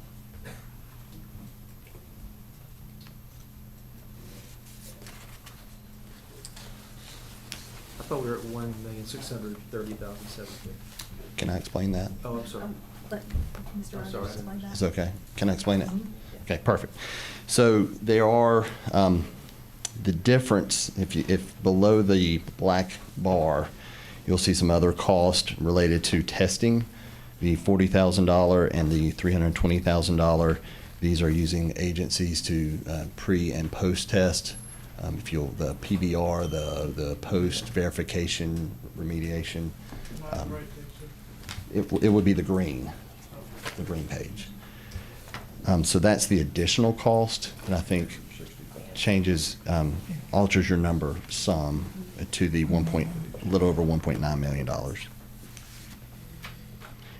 I thought we were at 1,630,750. Can I explain that? Oh, I'm sorry. Let Mr. I'm Rogers sorry. explain that. It's okay. Can I explain it? Mhm. Okay, perfect. So there are, the difference, if below the black bar, you'll see some other cost related to testing, the $40,000 and the $320,000. These are using agencies to pre and post test. If you'll, the PBR, the post verification remediation. It would be the green page. So that's the additional cost, and I think changes, alters your number some to the little over $1.9 million.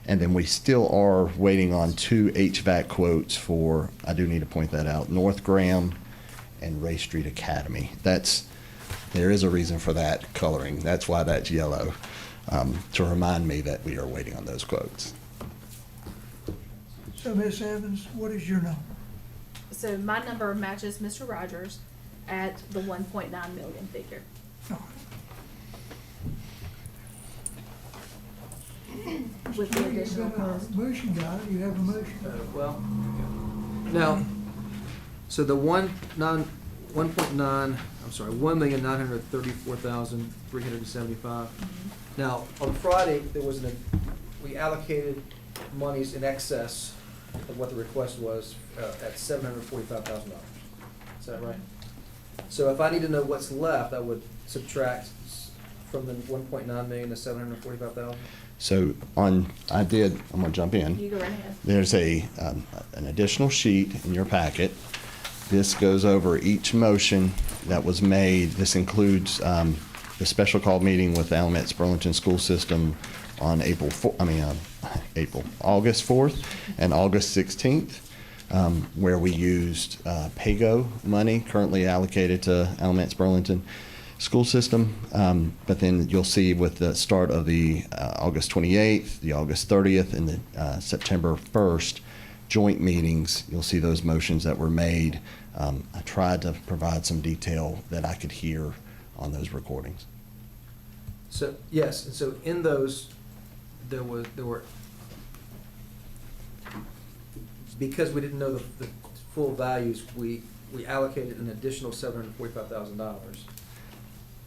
And then we still are waiting on 2 HVAC quotes for, I do need to point that out, North Graham and Ray Street Academy. There is a reason for that coloring. That's why that's yellow, to remind me that we are waiting on those quotes. So, Ms. Evans, what is your number? So my number matches Mr. Rogers at the 1.9 million figure. With the additional You've got a cost. motion, guy, you have a motion. Well, now, so the 1.9, I'm sorry, 1,934,375. Now, on Friday, there was we allocated monies in excess of what the request was, at $745,000. Is that right? So if I need to know what's left, I would subtract from the 1.9 million to 745,000? So I'm gonna jump in. You go right ahead. There's an additional sheet in your packet. This goes over each motion that was made. This includes the special call meeting with the Alamance Burlington School System on August 4th and August 16th, where we used PAYGO money currently allocated to Alamance Burlington School System. But then you'll see with the start of the August 28th, the August 30th, and the September 1st joint meetings, you'll see those motions that were made. I tried to provide some detail that I could hear on those recordings. So, yes, and so in those, there were, because we didn't know the full values, we allocated an additional $745,000.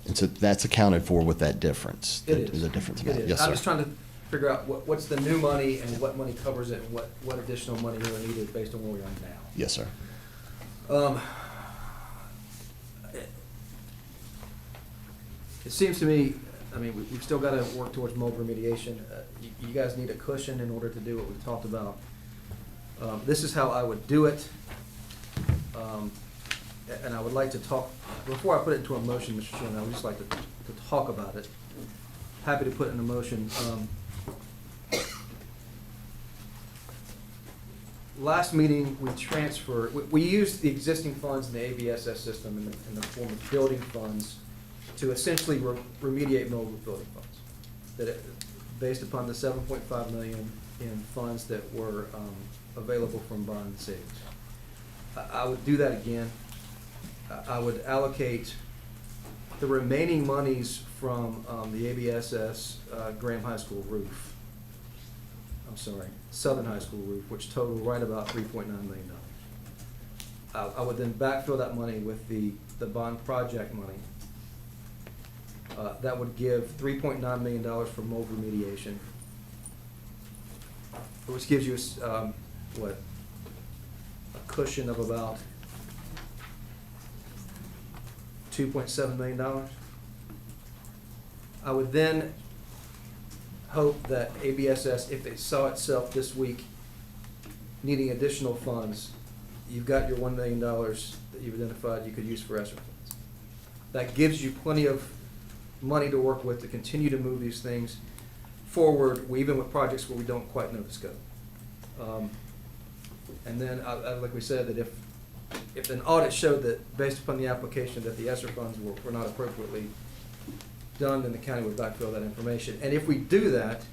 And so that's accounted for with that difference. It is. The difference It amount. is. Yes, I'm sir. just trying to figure out what's the new money and what money covers it and what additional money really needed based on where we are now. Yes, sir. It seems to me, I mean, we've still got to work towards mold remediation. You guys need a cushion in order to do what we've talked about. This is how I would do it. And I would like to talk, before I put it into a motion, Mr. Chairman, I would just like to talk about it. Happy to put it in a motion. Last meeting, we used the existing funds in the ABSS system in the form of building funds to essentially remediate mold with building funds. Based upon the $7.5 million in funds that were available from bond savings. I would do that again. I would allocate the remaining monies from the ABSS Graham High School roof. I'm sorry, Southern High School roof, which totaled right about $3.9 million. I would then backfill that money with the bond project money. That would give $3.9 million for mold remediation, which gives you a cushion of about $2.7 million. I would then hope that ABSS, if it saw itself this week needing additional funds, you've got your $1 million that you've identified you could use for ESSER funds. That gives you plenty of money to work with to continue to move these things forward, even with projects where we don't quite know the scope. And then, like we said, that if an audit showed that, based upon the application, that the ESSER funds were not appropriately done, then the county would backfill that information. And if we do that,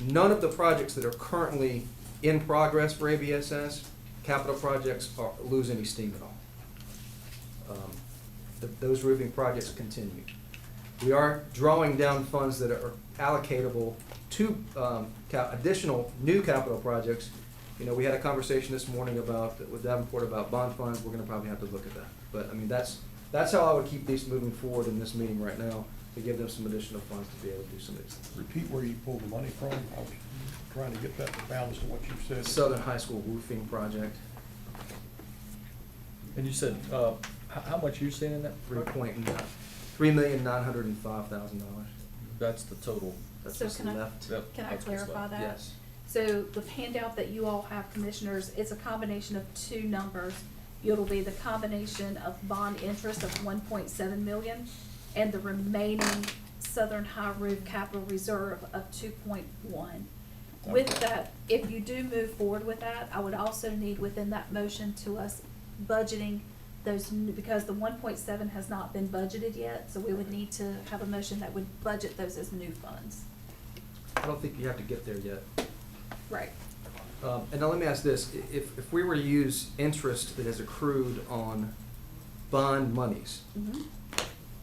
none of the projects that are currently in progress for ABSS, capital projects, lose any steam at all. Those roofing projects continue. We are drawing down funds that are allocatable to additional new capital projects. You know, we had a conversation this morning with Davenport about bond funds. We're going to probably have to look at that. But I mean, that's how I would keep these moving forward in this meeting right now, to give them some additional funds to be able to do some of these things. Repeat where you pulled the money from. I was trying to get that balance to what you said. Southern High School roofing project, And you said, how much you saying in that? $3,905,000. That's the total. That's So what's can I- left. Yep, Can I that's what's clarify left. that? Yes. So the handout that you all have, commissioners, it's a combination of two numbers. It'll be the combination of bond interest of 1.7 million and the remaining Southern High Roof capital reserve of 2.1. With that, if you do move forward with that, I would also need within that motion to us budgeting those, because the 1.7 has not been budgeted yet, so we would need to have a motion that would budget those as new funds. I don't think you have to get there yet. Right. And now let me ask this, if we were to use interest that is accrued on bond monies, Mhm.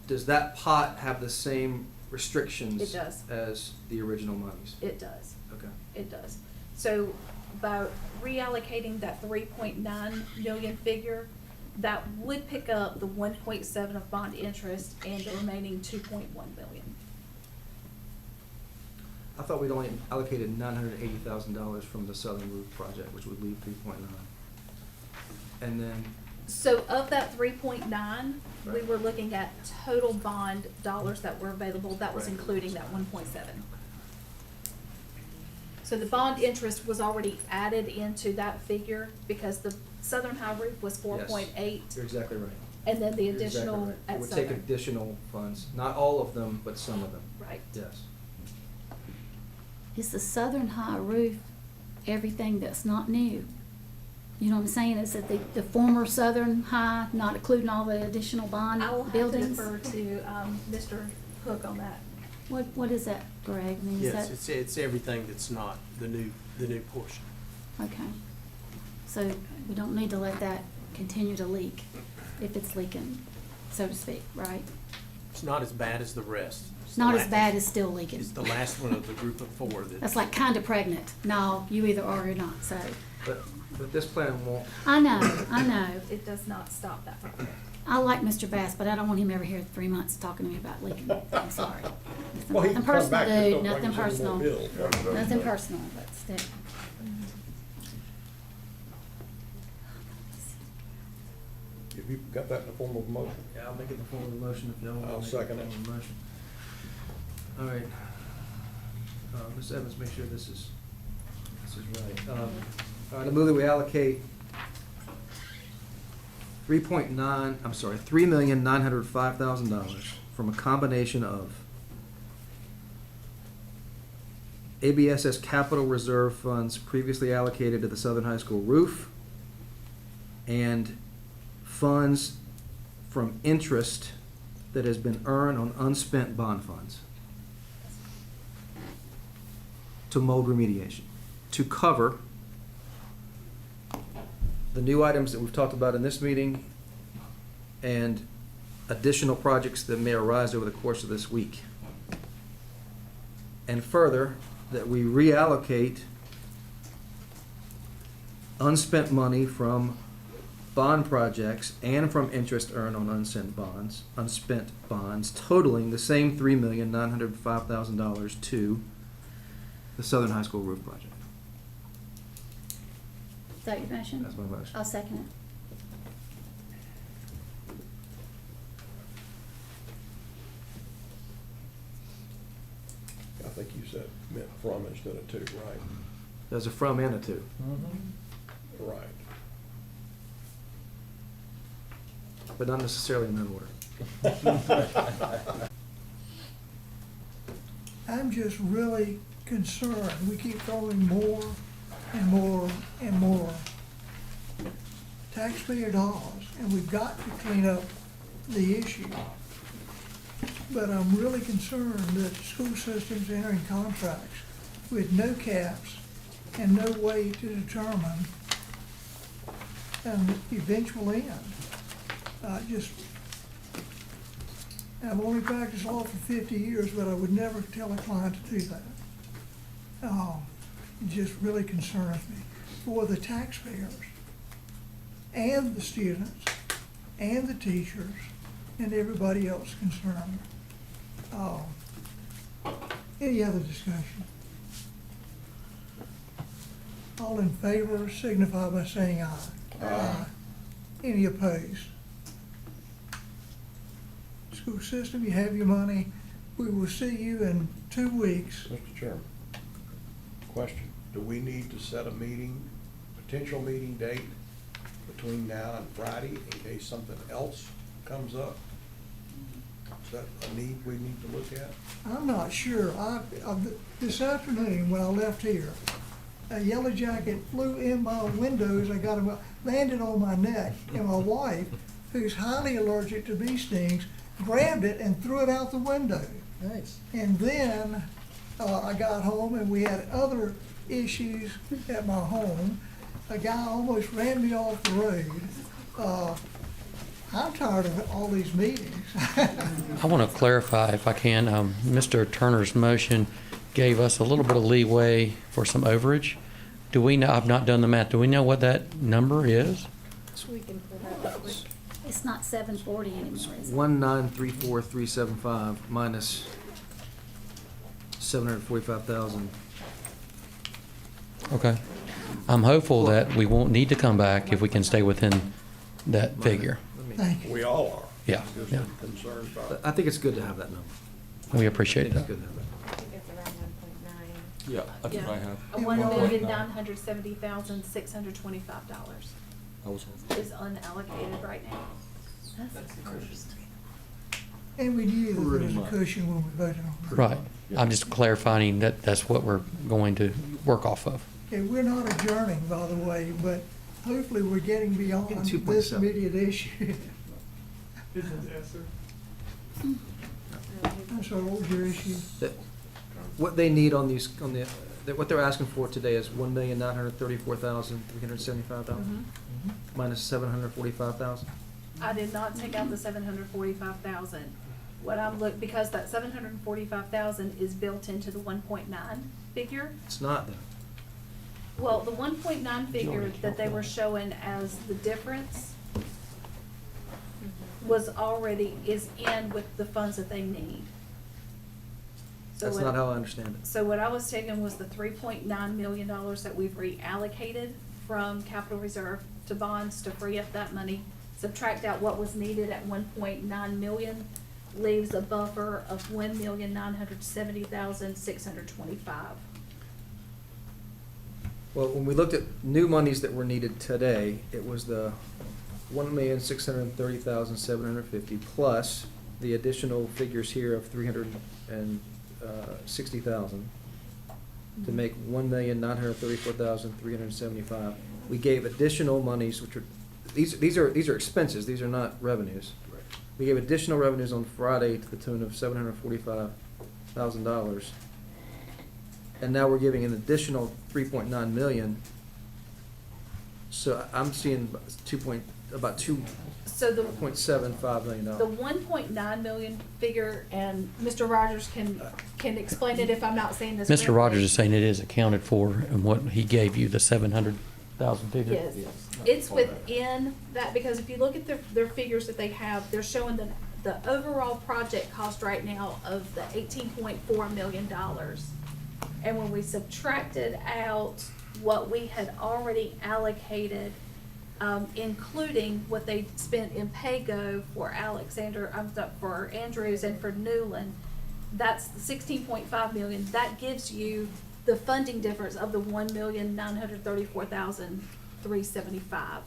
does that pot have the same restrictions? It does. As the original monies? It does. Okay. It does. So by reallocating that 3.9 million figure, that would pick up the 1.7 of bond interest and the remaining 2.1 million. I thought we'd only allocated $980,000 from the Southern Roof project, which would leave 3.9. And then, So of that 3.9, we Right. were looking at total bond dollars that were available, that was Right. including that 1.7. So the bond interest was already added into that figure because the Southern High Roof was 4.8, you're exactly right. and then the You're exactly additional right. at It would take Southern. additional funds, not all of them, but some of them, Right. yes. Is the Southern High Roof everything that's not new? You know what I'm saying? Is it the former Southern High, not including all the additional bond I will have to buildings? defer to Mr. Hook on that. What is that, Greg? I mean, is Yes, that, it's everything that's not the new portion. okay. So we don't need to let that continue to leak, if it's leaking, so to speak, right? It's not as bad as the rest. It's the Not as last- bad as still leaking. It's the last one of the group of four that. That's like kinda pregnant. No, you either are or not, so. But this plan won't, I know. It does not stop that project. I like Mr. Bass, but I don't want him ever here in 3 months talking to me about leaking. I'm sorry. Well, he Nothing can come personal, back, just dude, don't bring nothing us any more personal. bills. Nothing personal, but still. Have you got that in the form of a motion? yeah, I'll make it in the form of a motion if y'all want. I'll to make second it. in the form of a motion. All right. Ms. Evans, make sure this is right. All right, I move that we allocate $3,905,000 from a combination of ABSS capital reserve funds previously allocated to the Southern High School roof and funds from interest that has been earned on unspent bond funds to mold remediation, to cover the new items that we've talked about in this meeting and additional projects that may arise over the course of this week. And further, that we reallocate unspent money from bond projects and from interest earned on unspent bonds, totaling the same $3,905,000 to the Southern High School roof project. Is that your motion? That's my motion. I'll second it. I think you said meant from instead of to, right? There's a from and a to. Right. But not necessarily in that order. I'm just really concerned. We keep throwing more and more and more taxpayer dollars, and we've got to clean up the issue. But I'm really concerned that school systems entering contracts with no caps and no way to determine an eventual end. I've only practiced law for 50 years, but I would never tell a client to do that. It just really concerns me for the taxpayers and the students and the teachers and everybody else concerned. Any other discussion? All in favor signify by saying aye. Aye. Any opposed? School system, you have your money. We will see you in 2 weeks. Mr. Chairman, question, do we need to set a meeting, potential meeting date between now and Friday in case something else comes up? Is that a need we need to look at? I'm not sure. This afternoon, when I left here, a yellow jacket flew in my windows. I got him, landed on my neck, and my wife, who's highly allergic to bee stings, grabbed it and threw it out the window. Nice. And then I got home and we had other issues at my home. A guy almost ran me off the road. I'm tired of all these meetings. I want to clarify, if I can, Mr. Turner's motion gave us a little bit of leeway for some overage. Do we know, I've not done the math, do we know what that number is? We can pull that up quick. It's not 740 anymore, is it? 1,934,375 minus 745,000. Okay. I'm hopeful that we won't need to come back if we can stay within that figure. Thank you. We all are. Yeah, Just yeah. concerned about. I think it's good to have that number. We I appreciate think it's that. good to have that. I think it's around 1.9. Yeah, that's what I have. $1,970,625 I was, is unallocated right now. That's the first. And we knew that there Pretty was a much. cushion when we voted on it. Right. I'm just clarifying that that's what we're going to work off of. Okay, we're not adjourning, by the way, but hopefully we're getting beyond Getting this 2.7. immediate issue. Is it, yes, sir? I'm sorry, what was your issue? That- What they need on these, what they're asking for today is 1,934,375 minus 745,000. I did not take out the 745,000. What I'm because that 745,000 is built into the 1.9 figure. It's not though. Well, the 1.9 figure that they were showing as the difference is in with the funds that they need. So That's what- not how I understand it. So what I was taking was the $3.9 million that we've reallocated from capital reserve to bonds to free up that money, subtract out what was needed at 1.9 million, leaves a buffer of 1,970,625. Well, when we looked at new monies that were needed today, it was the 1,630,750 plus the additional figures here of 360,000 to make 1,934,375. We gave additional monies, which are these are expenses. These are not revenues. We gave additional revenues on Friday to the tune of $745,000. And now we're giving an additional 3.9 million. So I'm seeing about So the $2.75 million. The 1.9 million figure, and Mr. Rogers can explain it if I'm not saying this Mr. correctly. Rogers is saying it is accounted for in what he gave you, the 700,000 figure? Yes, it's within that, because if you look at their figures that they have, they're showing the overall project cost right now of the $18.4 million. And when we subtracted out what we had already allocated, including what they spent in Pago for for Andrews and for Newland, that's the 16.5 million. That gives you the funding difference of the 1,934,375.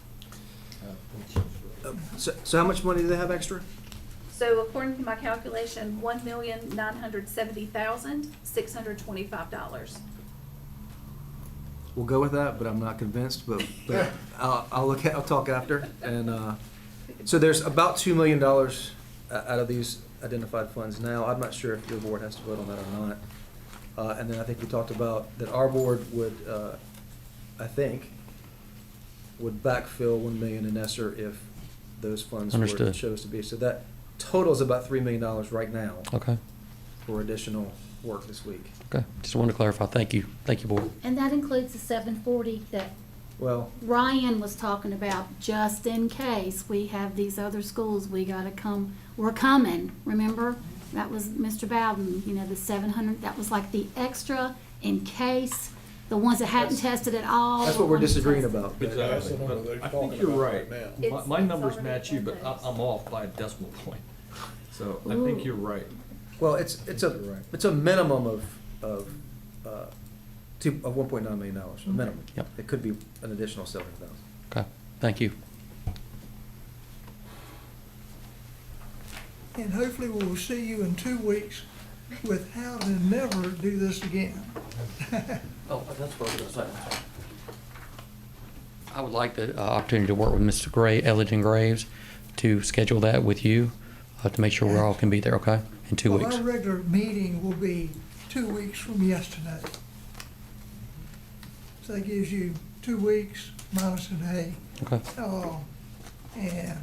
So how much money do they have extra? So according to my calculation, $1,970,625. We'll go with that, but I'm not convinced, but I'll talk after. And, so there's about $2 million out of these identified funds now. I'm not sure if your board has to vote on that or not. And then I think we talked about that our board would, I think, would backfill 1 million in ESSER if those funds were Understood. chose to be. So that totals about $3 million right now Okay, for additional work this week. okay. Just wanted to clarify. Thank you. Thank you, Board. And that includes the 740 that Well, Ryan was talking about, just in case we have these other schools, we're coming, remember? That was Mr. Bowden, the 700, that was like the extra in case, the ones that hadn't tested at all. that's what we're the ones that disagreeing tested. about. exactly, But but I talking think you're about right. now. It's- My it's numbers already match you, in but those. I'm off by a decimal point. So I think Ooh. you're right. Well, it's a minimum of $1.9 million, a minimum. Yep. It could be an additional 700,000. Okay, thank you. And hopefully we will see you in 2 weeks with how to never do this again. Oh, that's what I was going to say. I would like the opportunity to work with Mr. Ellington Graves to schedule that with you, to make sure we all can be there, okay? In 2 Well, weeks. our regular meeting will be 2 weeks from yesterday. So that gives you 2 weeks minus a day. Okay. And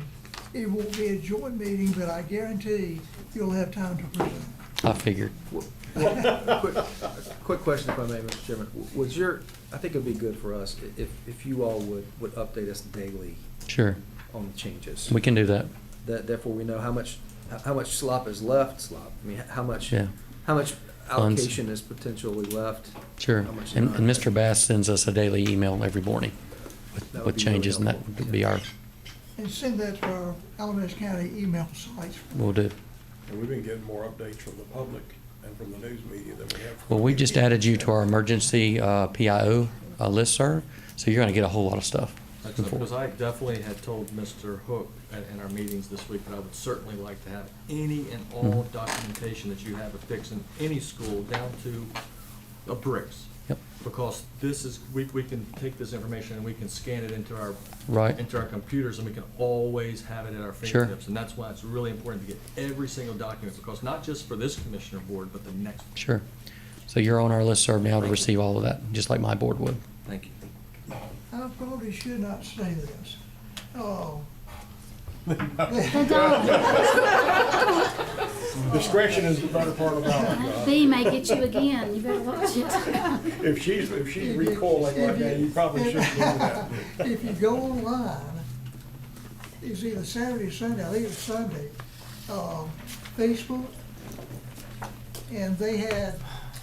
it won't be a joint meeting, but I guarantee you'll have time to present. I figured. Quick question if I may, Mr. Chairman. Was I think it'd be good for us if you all would update us daily Sure. on the changes. We can do that. Therefore, we know how much slop is left, I mean, how much Yeah. Funds. Allocation is potentially left. Sure. How much is And not. Mr. Bass sends us a daily email every morning That would with be really changes, and that helpful. would be our, And send that to our Alamance County email sites. we'll do. And we've been getting more updates from the public and from the news media than we have. from Well, we just the added you to our emergency PIO listserv, so you're gonna get a whole lot of stuff. Excellent, because I definitely had told Mr. Hook in our meetings this week that I would certainly like to have any and all documentation that you have of fixing any school down to the bricks. Yep. Because this is, we can take this information and we can scan it into our Right. into our computers, and we can always have it at our Sure. fingertips. And that's why it's really important to get every single document, because not just for this commissioner board, but the next. Sure. So you're on our listserv now to receive all of that, just like my board would. Thank you. I probably should not say this. Oh, The dog, Discretion is the better part of valor. bee may get you again, you better watch it. If she's recoiling like that, you probably shouldn't do that. if you go online, it's either Saturday or Sunday, I think it's Sunday, Facebook, and they had,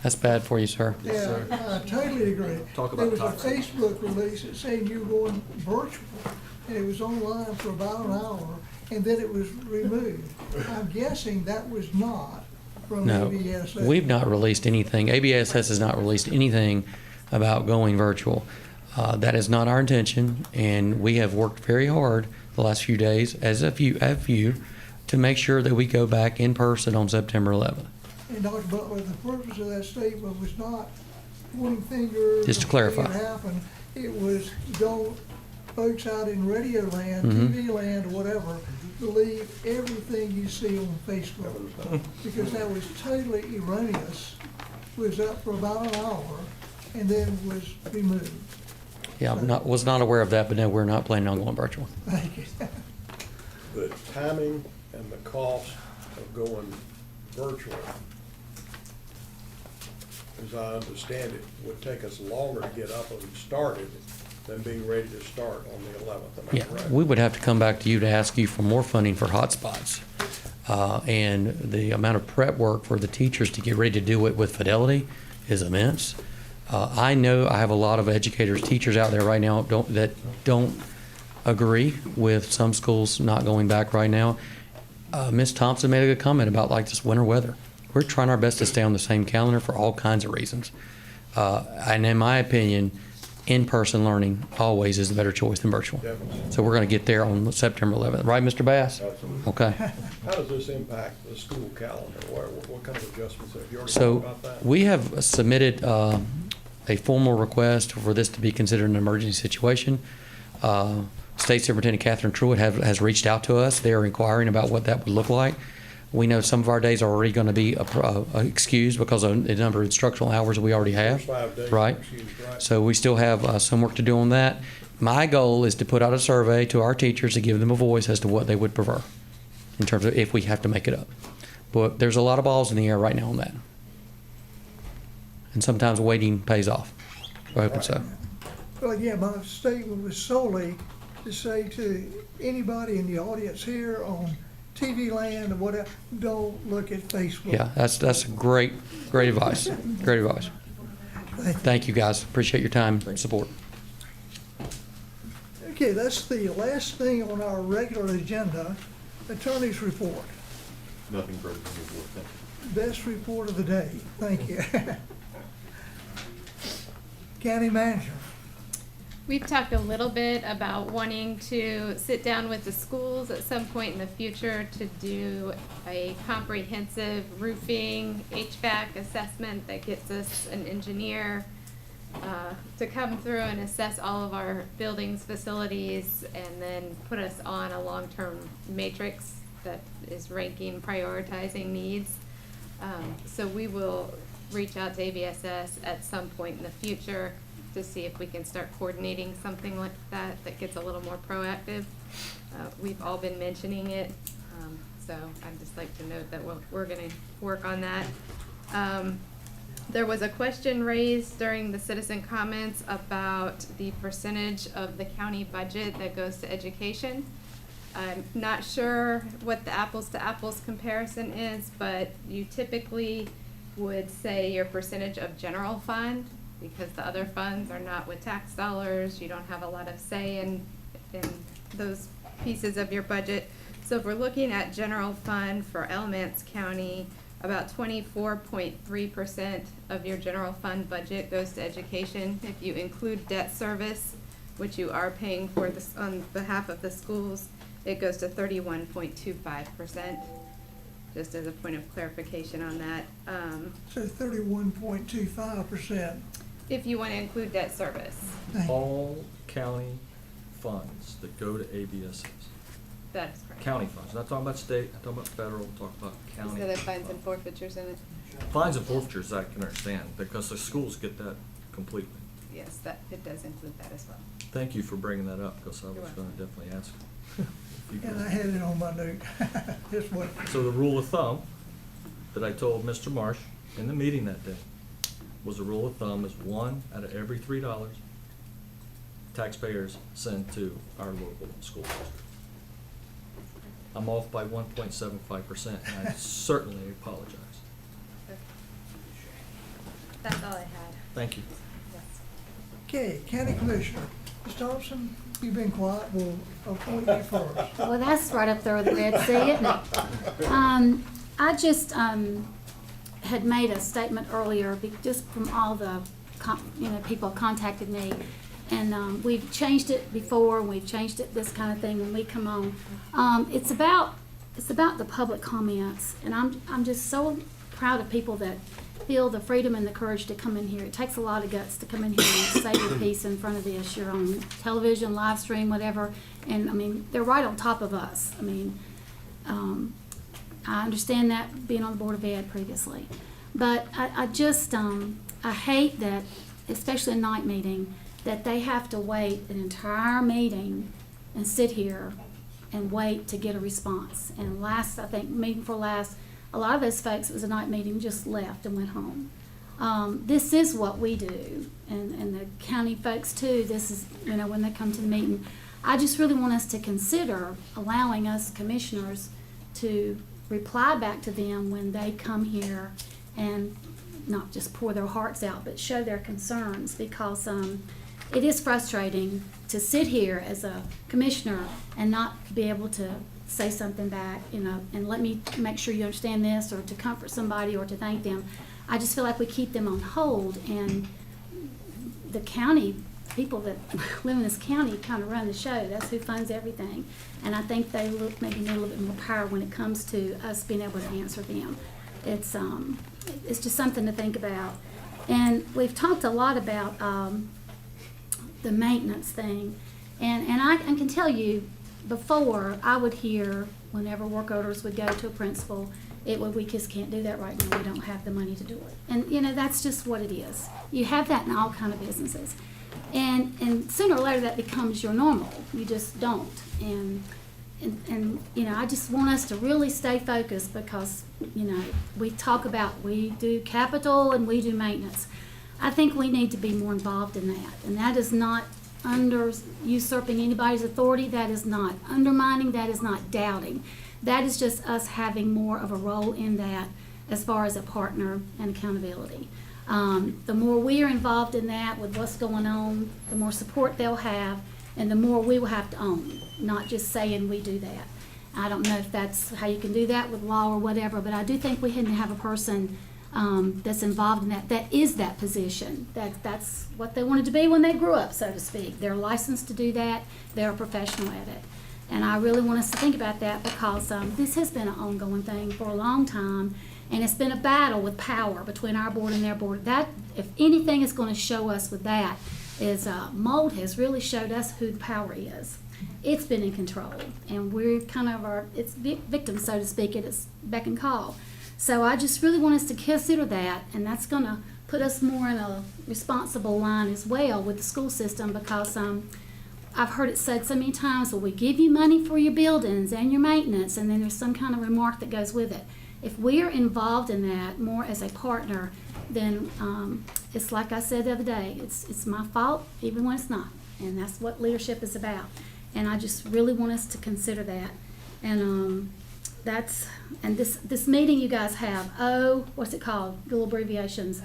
That's bad for you, sir. Yes, sir. I totally agree. Talk There about was a toxic. Facebook release that saying you were going virtual, and it was online for about an hour, and then it was removed. I'm guessing that was not from No, ABSA. we've not released anything. ABSS has not released anything about going virtual. That is not our intention, and we have worked very hard the last few days, as have you, to make sure that we go back in person on September 11th. And Dr. Butler, the purpose of that statement was not pointing fingers. Just to or clarify. making it happen. It was, don't folks out in radio land, Mhm. TV land, or whatever, believe everything you see on Facebook. Because that was totally erroneous, was up for about an hour, and then was removed. Yeah, was not aware of that, but no, we're not planning on going virtual. Thank you. The timing and the cost of going virtual, as I understand it, would take us longer to get up and started than being ready to start on the 11th. Am I Yeah, correct? we would have to come back to you to ask you for more funding for hotspots. And the amount of prep work for the teachers to get ready to do it with Fidelity is immense. I know I have a lot of educators, teachers out there right now that don't agree with some schools not going back right now. Ms. Thompson made a good comment about like this winter weather. We're trying our best to stay on the same calendar for all kinds of reasons. And in my opinion, in-person learning always is the better choice than virtual. Definitely. So we're going to get there on September 11th. Right, Mr. Bass? Absolutely. Okay. How does this impact the school calendar? What kind of adjustments have you already So thought about that? we have submitted a formal request for this to be considered an emergency situation. State Superintendent Catherine Truitt has reached out to us. They are inquiring about what that would look like. We know some of our days are already going to be excused because of the number of instructional hours we already have. First 5 days, Right. excused, right? So we still have some work to do on that. My goal is to put out a survey to our teachers to give them a voice as to what they would prefer in terms of if we have to make it up. But there's a lot of balls in the air right now on that. And sometimes waiting pays off. I hope so. Well, again, my statement was solely to say to anybody in the audience here on TV land or whatever, don't look at Facebook. Yeah, that's great advice. Great advice. Thank you, guys. Appreciate your time and support. Okay, that's the last thing on our regular agenda, attorney's report. Nothing further to report. Thank you. Best report of the day. Thank you. County manager. We've talked a little bit about wanting to sit down with the schools at some point in the future to do a comprehensive roofing HVAC assessment that gets us an engineer to come through and assess all of our buildings, facilities, and then put us on a long-term matrix that is ranking, prioritizing needs. So we will reach out to ABSS at some point in the future to see if we can start coordinating something like that, that gets a little more proactive. We've all been mentioning it, so I'd just like to note that we're gonna work on that. There was a question raised during the citizen comments about the percentage of the county budget that goes to education. I'm not sure what the apples to apples comparison is, but you typically would say your percentage of general fund, because the other funds are not with tax dollars, you don't have a lot of say in those pieces of your budget. So if we're looking at general fund for Alamance County, about 24.3% of your general fund budget goes to education. If you include debt service, which you are paying for this on behalf of the schools, it goes to 31.25%. Just as a point of clarification on that. So 31.25%. If you want to include debt service, All county funds that go to ABSS, that's correct. county funds, not talking about state, not talking about federal, talking about county. So there are fines and forfeitures in it? Fines and forfeitures, I can understand, because the schools get that completely. Yes, that, it does include that as well. Thank you for bringing that up, because I You're was welcome. gonna definitely ask. if you And could. I had it on my note. Just what, So the rule of thumb that I told Mr. Marsh in the meeting that day was a rule of thumb is 1 out of every $3 taxpayers send to our local school district. I'm off by 1.75%, and I certainly apologize. That's all I had. Thank you. Yes. okay, County Commissioner. Ms. Thompson, you've been quiet, we'll appoint you first. Well, that's right up there with the Red Sea, isn't it? I just, had made a statement earlier, just from all the, people contacted me. And, we've changed it before, and we've changed it, this kind of thing, when we come on. It's about the public comments, and I'm just so proud of people that feel the freedom and the courage to come in here. It takes a lot of guts to come in here and say your piece in front of this. You're on television, live stream, whatever, and, I mean, they're right on top of us. I mean, I understand that, being on the Board of Ed previously. But I just, I hate that, especially a night meeting, that they have to wait an entire meeting and sit here and wait to get a response. And last, I think, meeting for last, a lot of those folks, it was a night meeting, just left and went home. This is what we do, and the county folks too, this is, when they come to the meeting. I just really want us to consider allowing us commissioners to reply back to them when they come here and not just pour their hearts out, but show their concerns, because it is frustrating to sit here as a commissioner and not be able to say something back, and let me make sure you understand this, or to comfort somebody, or to thank them. I just feel like we keep them on hold, and the county, people that live in this county kind of run the show. That's who funds everything. And I think they maybe need a little bit more power when it comes to us being able to answer them. It's just something to think about. And we've talked a lot about the maintenance thing. And I can tell you, before, I would hear, whenever work orders would go to a principal, we just can't do that right now. We don't have the money to do it. And, that's just what it is. You have that in all kind of businesses. And sooner or later, that becomes your normal. You just don't. And I just want us to really stay focused, because, we talk about, we do capital and we do maintenance. I think we need to be more involved in that. And that is not usurping anybody's authority. That is not undermining. That is not doubting. That is just us having more of a role in that, as far as a partner and accountability. The more we are involved in that with what's going on, the more support they'll have, and the more we will have to own, not just saying we do that. I don't know if that's how you can do that with law or whatever, but I do think we need to have a person that's involved in that is that position. That's what they wanted to be when they grew up, so to speak. They're licensed to do that. They're a professional at it. And I really want us to think about that, because this has been an ongoing thing for a long time, and it's been a battle with power between our board and their board. That, if anything is going to show us with that, is mold has really showed us who the power is. It's been in control, and we're kind of its victims, so to speak, at its beck and call. So I just really want us to consider that, and that's going to put us more in a responsible line as well with the school system, because I've heard it said so many times, well, we give you money for your buildings and your maintenance, and then there's some kind of remark that goes with it. If we are involved in that more as a partner, then it's like I said the other day, it's my fault even when it's not. And that's what leadership is about. And I just really want us to consider that. And this meeting you guys have, what's it called? The little abbreviations.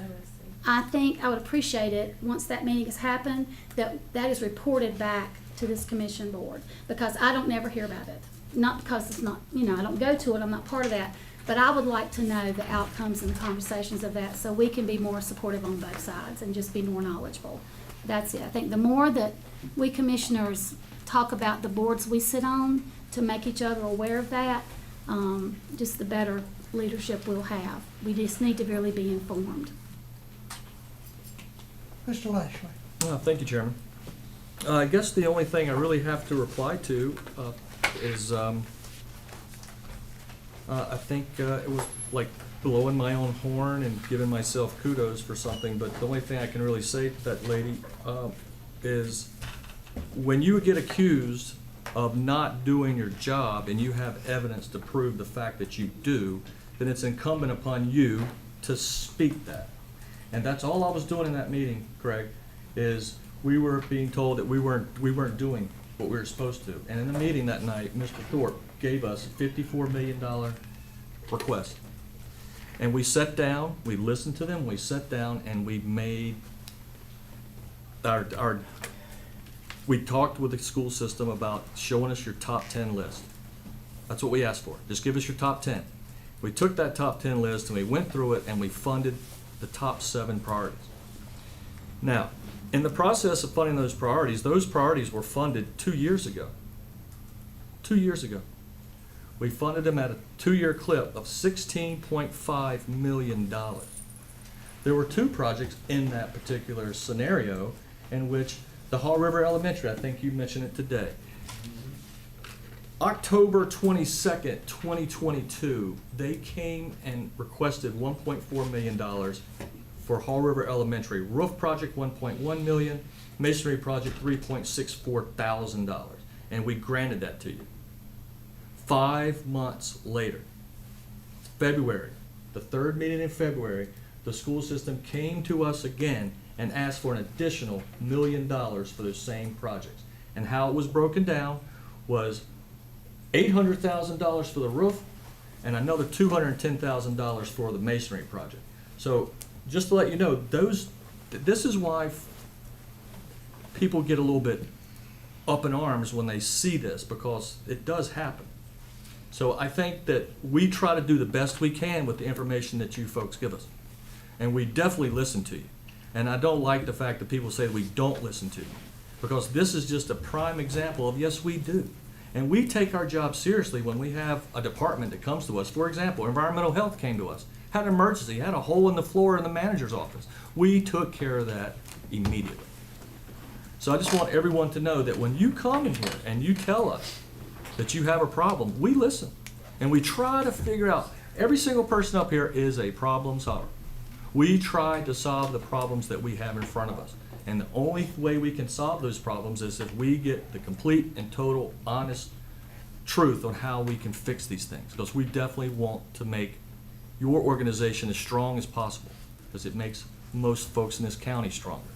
I think I would appreciate it once that meeting has happened, that is reported back to this commission board, because I don't never hear about it. Not because it's not, I don't go to it, I'm not part of that, but I would like to know the outcomes and the conversations of that so we can be more supportive on both sides and just be more knowledgeable. That's it. I think the more that we commissioners talk about the boards we sit on to make each other aware of that, just the better leadership we'll have. We just need to really be informed. Mr. Lashley. Thank you, Chairman. I guess the only thing I really have to reply to is I think it was like blowing my own horn and giving myself kudos for something, but the only thing I can really say to that lady is when you get accused of not doing your job and you have evidence to prove the fact that you do, then it's incumbent upon you to speak that. And that's all I was doing in that meeting, Craig, is we were being told that we weren't doing what we were supposed to. And in the meeting that night, Mr. Thorpe gave us a $54 million request. And we sat down, we listened to them, we sat down, and we made we talked with the school system about showing us your top 10 list. That's what we asked for. Just give us your top 10. We took that top 10 list and we went through it and we funded the top 7 priorities. Now, in the process of funding those priorities were funded 2 years ago. 2 years ago. We funded them at a 2-year clip of $16.5 million. There were 2 projects in that particular scenario in which the Haw River Elementary, I think you mentioned it today. October 22nd, 2022, they came and requested $1.4 million for Haw River Elementary. Roof project, $1.1 million. Masonry project, $3.64 thousand. And we granted that to you. 5 months later, February, the 3rd meeting in February, the school system came to us again and asked for an additional $1 million for the same projects. And how it was broken down was $800,000 for the roof and another $210,000 for the masonry project. So just to let you know, this is why people get a little bit up in arms when they see this, because it does happen. So I think that we try to do the best we can with the information that you folks give us. And we definitely listen to you. And I don't like the fact that people say we don't listen to you, because this is just a prime example of yes, we do. And we take our job seriously when we have a department that comes to us. For example, environmental health came to us, had an emergency, had a hole in the floor in the manager's office. We took care of that immediately. So I just want everyone to know that when you come in here and you tell us that you have a problem, we listen. And we try to figure out, every single person up here is a problem solver. We try to solve the problems that we have in front of us. And the only way we can solve those problems is if we get the complete and total honest truth on how we can fix these things. Because we definitely want to make your organization as strong as possible, because it makes most folks in this county stronger.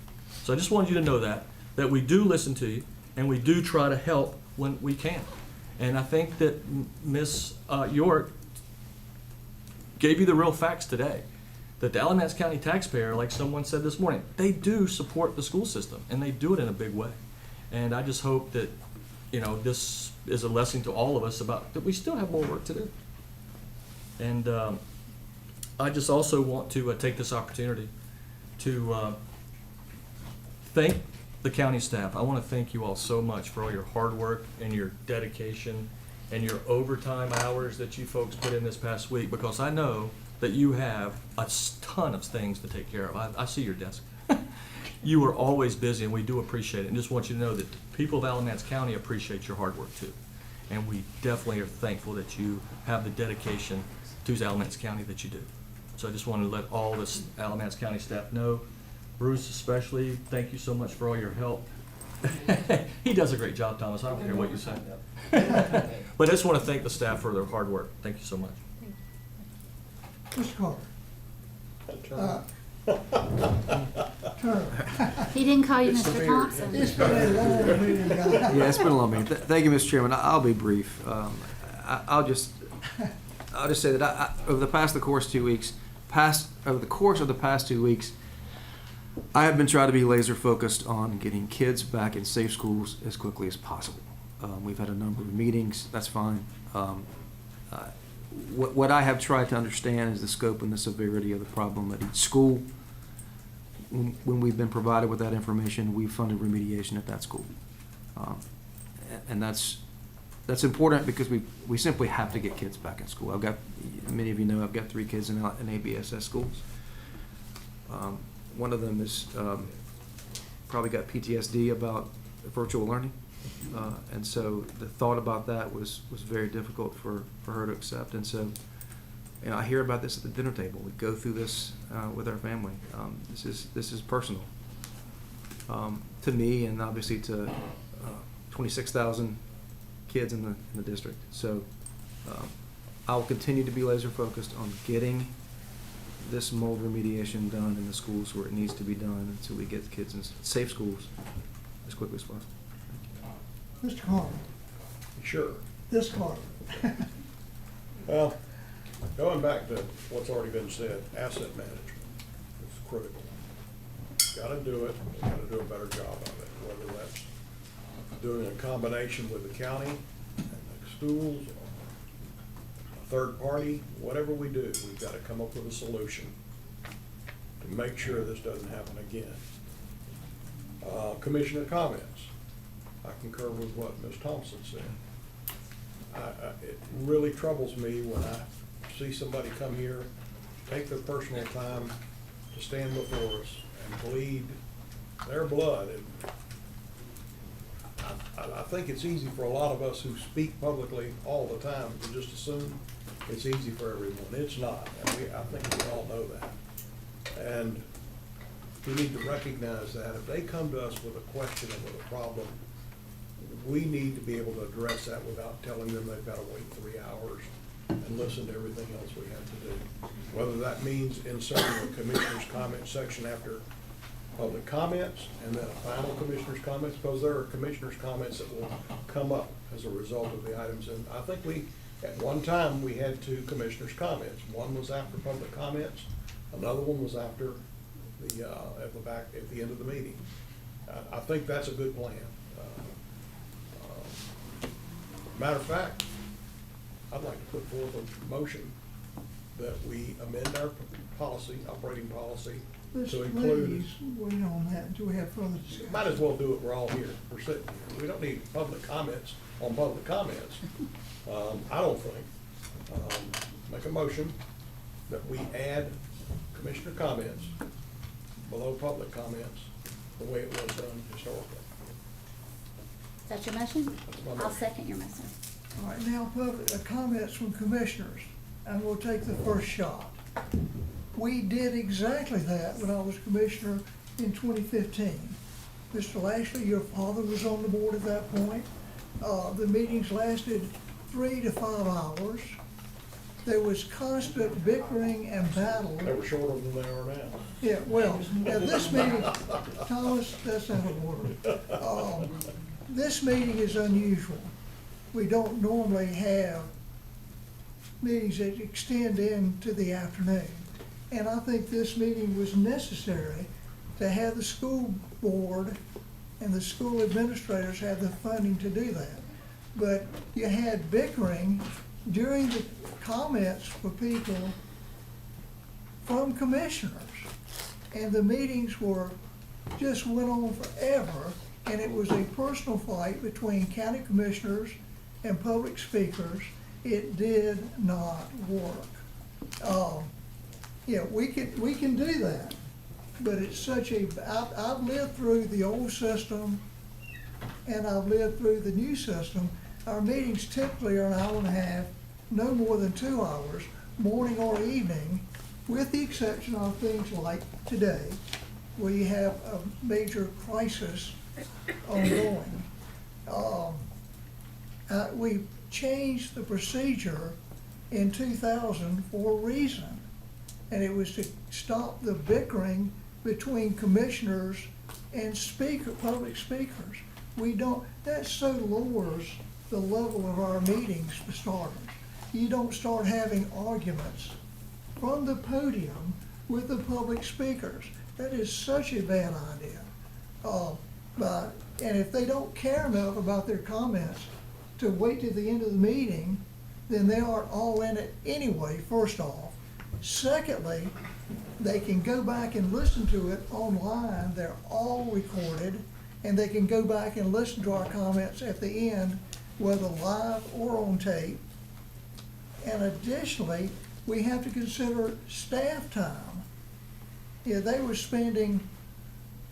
So I just wanted you to know that we do listen to you and we do try to help when we can. And I think that Ms. York gave you the real facts today. That the Alamance County taxpayer, like someone said this morning, they do support the school system, and they do it in a big way. And I just hope that, this is a lesson to all of us about that we still have more work to do. And I just also want to take this opportunity to thank the county staff. I want to thank you all so much for all your hard work and your dedication and your overtime hours that you folks put in this past week, because I know that you have a ton of things to take care of. I see your desk. You are always busy, and we do appreciate it. And just want you to know that the people of Alamance County appreciate your hard work too. And we definitely are thankful that you have the dedication to Alamance County that you do. So I just wanted to let all this Alamance County staff know, Bruce especially, thank you so much for all your help. He does a great job, Thomas, I don't care what you say. But I just want to thank the staff for their hard work. Thank you so much. Mr. Carter. Turner. He didn't call you It's Mr. severe. Thompson. It's been a long meeting, guys. Yeah, it's been a long meeting. Thank you, Mr. Chairman. I'll be brief. I'll just say that over the course of the past 2 weeks, I have been trying to be laser focused on getting kids back in safe schools as quickly as possible. We've had a number of meetings. That's fine. What I have tried to understand is the scope and the severity of the problem at each school. When we've been provided with that information, we've funded remediation at that school. And that's important because we simply have to get kids back in school. Many of you know, I've got 3 kids in ABSS schools. One of them is probably got PTSD about virtual learning. And so the thought about that was very difficult for her to accept. And so, you know, I hear about this at the dinner table. We go through this with our family. This is personal to me, and obviously to 26,000 kids in the district. So I will continue to be laser focused on getting this mold remediation done in the schools where it needs to be done until we get the kids in safe schools as quickly as possible. Mr. Carter, Sure. this Carter. Well, going back to what's already been said, asset management is critical. Gotta do it, gotta do a better job of it, whether that's doing a combination with the county and the schools, or a third party, whatever we do, we've gotta come up with a solution to make sure this doesn't happen again. Commissioner comments. I concur with what Ms. Thompson said. It really troubles me when I see somebody come here, take their personal time to stand before us and bleed their blood. And I think it's easy for a lot of us who speak publicly all the time to just assume it's easy for everyone. It's not, and I think we all know that. And we need to recognize that if they come to us with a question and with a problem, we need to be able to address that without telling them they've got to wait 3 hours and listen to everything else we have to do. Whether that means inserting a commissioner's comment section after public comments and then a final commissioner's comments, because there are commissioner's comments that will come up as a result of the items. And I think at one time, we had 2 commissioner's comments. One was after public comments, another one was after at the end of the meeting. I think that's a good plan. Matter of fact, I'd like to put forth a motion that we amend our operating policy Let's to include. please wait on that until we have further discussion. Might as well do it, we're all here, we're sitting here. We don't need public comments on public comments. I don't think. Make a motion that we add commissioner comments below public comments, the way it was done historically. Is that your motion? That's my I'll motion. second your motion. All right, now, comments from commissioners, and we'll take the first shot. We did exactly that when I was commissioner in 2015. Mr. Lashley, your father was on the board at that point. The meetings lasted 3 to 5 hours. There was constant bickering and battle. They were shorter than they are now. Yeah, well, at this meeting, Thomas, that's out of order. This meeting is unusual. We don't normally have meetings that extend into the afternoon. And I think this meeting was necessary to have the school board and the school administrators have the funding to do that. But you had bickering during the comments for people from commissioners. And the meetings just went on forever, and it was a personal fight between county commissioners and public speakers. It did not work. Yeah, we can do that, but it's I've lived through the old system and I've lived through the new system. Our meetings typically are an hour and a half, no more than 2 hours, morning or evening, with the exception of things like today, where you have a major crisis ongoing. We changed the procedure in 2000 for a reason, and it was to stop the bickering between commissioners and public speakers. That so lowers the level of our meetings for starters. You don't start having arguments from the podium with the public speakers. That is such a bad idea. And if they don't care enough about their comments to wait till the end of the meeting, then they aren't all in it anyway, first off. Secondly, they can go back and listen to it online. They're all recorded, and they can go back and listen to our comments at the end, whether live or on tape. And additionally, we have to consider staff time. Yeah, they were spending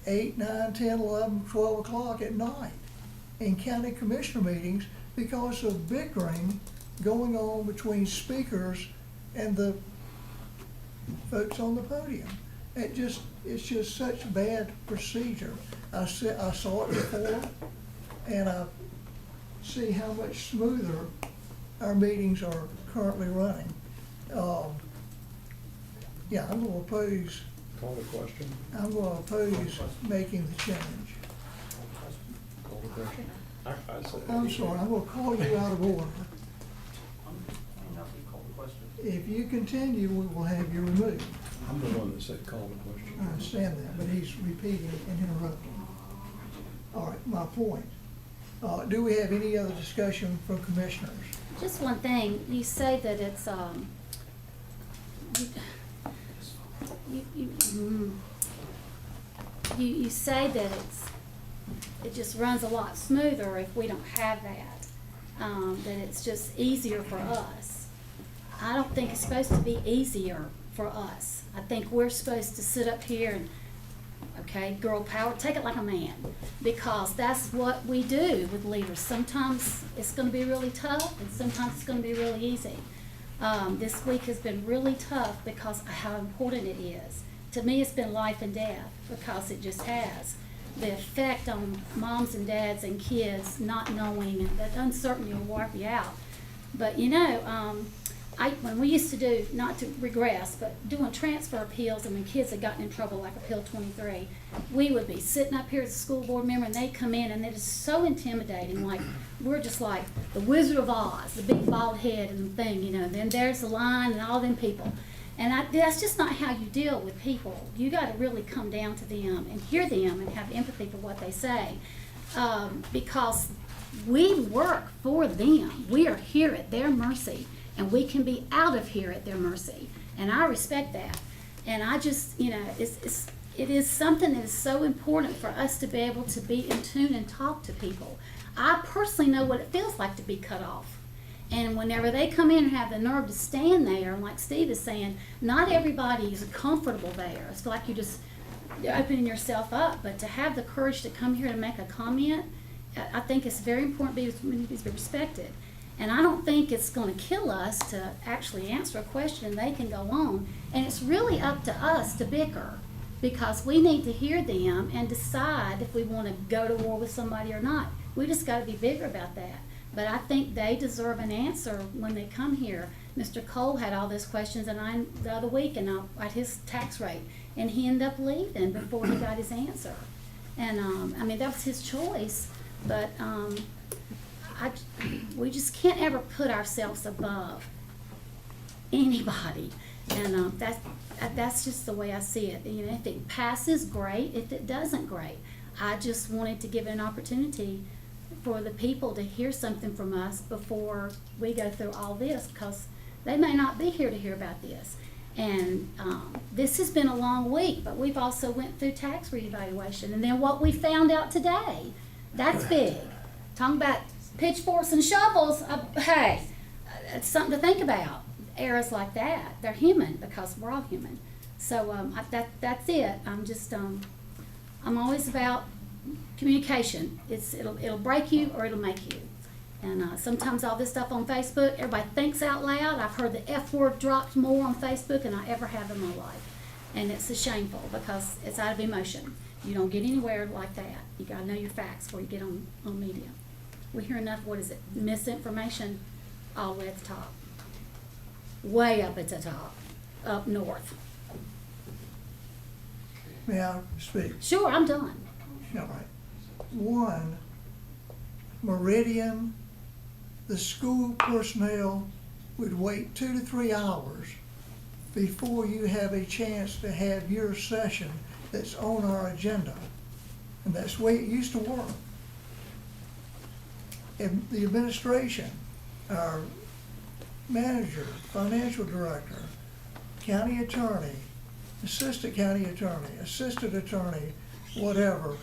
8, 9, 10, 11, 12 o'clock at night in county commissioner meetings because of bickering going on between speakers and the folks on the podium. It's just such bad procedure. I saw it before, and I see how much smoother our meetings are currently running. Yeah, I'm gonna oppose Call the question. making the change. Call the question. I'm sorry, I'm gonna call you out of order. If you continue, we will have you removed. I'm the one that said call the question. I understand that, but he's repeating and interrupting. All right, my point. Do we have any other discussion from commissioners? Just one thing, you say that it's, you say that it just runs a lot smoother if we don't have that, that it's just easier for us. I don't think it's supposed to be easier for us. I think we're supposed to sit up here and, okay, girl power, take it like a man, because that's what we do with leaders. Sometimes it's gonna be really tough, and sometimes it's gonna be really easy. This week has been really tough because of how important it is. To me, it's been life and death, because it just has. The effect on moms and dads and kids not knowing, and that uncertainty will wipe you out. But you know, when we used to do, not to regress, but doing transfer appeals, and when kids had gotten in trouble, like Appeal 23, we would be sitting up here as a school board member, and they'd come in, and it is so intimidating. Like, we're just like the Wizard of Oz, the big bald head and the thing, you know, then there's the line and all them people. And that's just not how you deal with people. You got to really come down to them and hear them and have empathy for what they say, because we work for them. We are here at their mercy, and we can be out of here at their mercy. And I respect that. And I just, you know, it is something that is so important for us to be able to be in tune and talk to people. I personally know what it feels like to be cut off. And whenever they come in and have the nerve to stand there, and like Steve is saying, not everybody is comfortable there. It's like you're just opening yourself up. But to have the courage to come here and make a comment, I think it's very important to be respected. And I don't think it's going to kill us to actually answer a question, and they can go on. And it's really up to us to bicker, because we need to hear them and decide if we want to go to war with somebody or not. We just got to be bigger about that. But I think they deserve an answer when they come here. Mr. Cole had all those questions the other week, and at his tax rate, and he ended up leaving before he got his answer. And I mean, that was his choice, but we just can't ever put ourselves above anybody, and that's just the way I see it. You know, if it passes, great. If it doesn't, great. I just wanted to give it an opportunity for the people to hear something from us before we go through all this, because they may not be here to hear about this. And this has been a long week, but we've also went through tax reevaluation, and then what we found out today, that's big. Talking about pitchforks and shovels, hey, it's something to think about. Errors like that, they're human, because we're all human. So that's it. I'm always about communication. It'll break you or it'll make you. And sometimes all this stuff on Facebook, everybody thinks out loud. I've heard the F word dropped more on Facebook than I ever have in my life. And it's shameful because it's out of emotion. You don't get anywhere like that. You gotta know your facts before you get on media. We hear enough, what is it, misinformation all the way at the top. Way up at the top, up north. May I speak? Sure, I'm done. All right. One, Meridian, the school personnel would wait 2 to 3 hours before you have a chance to have your session that's on our agenda. And that's the way it used to work. And the administration, our manager, financial director, county attorney, assistant county attorney, assistant attorney, whatever,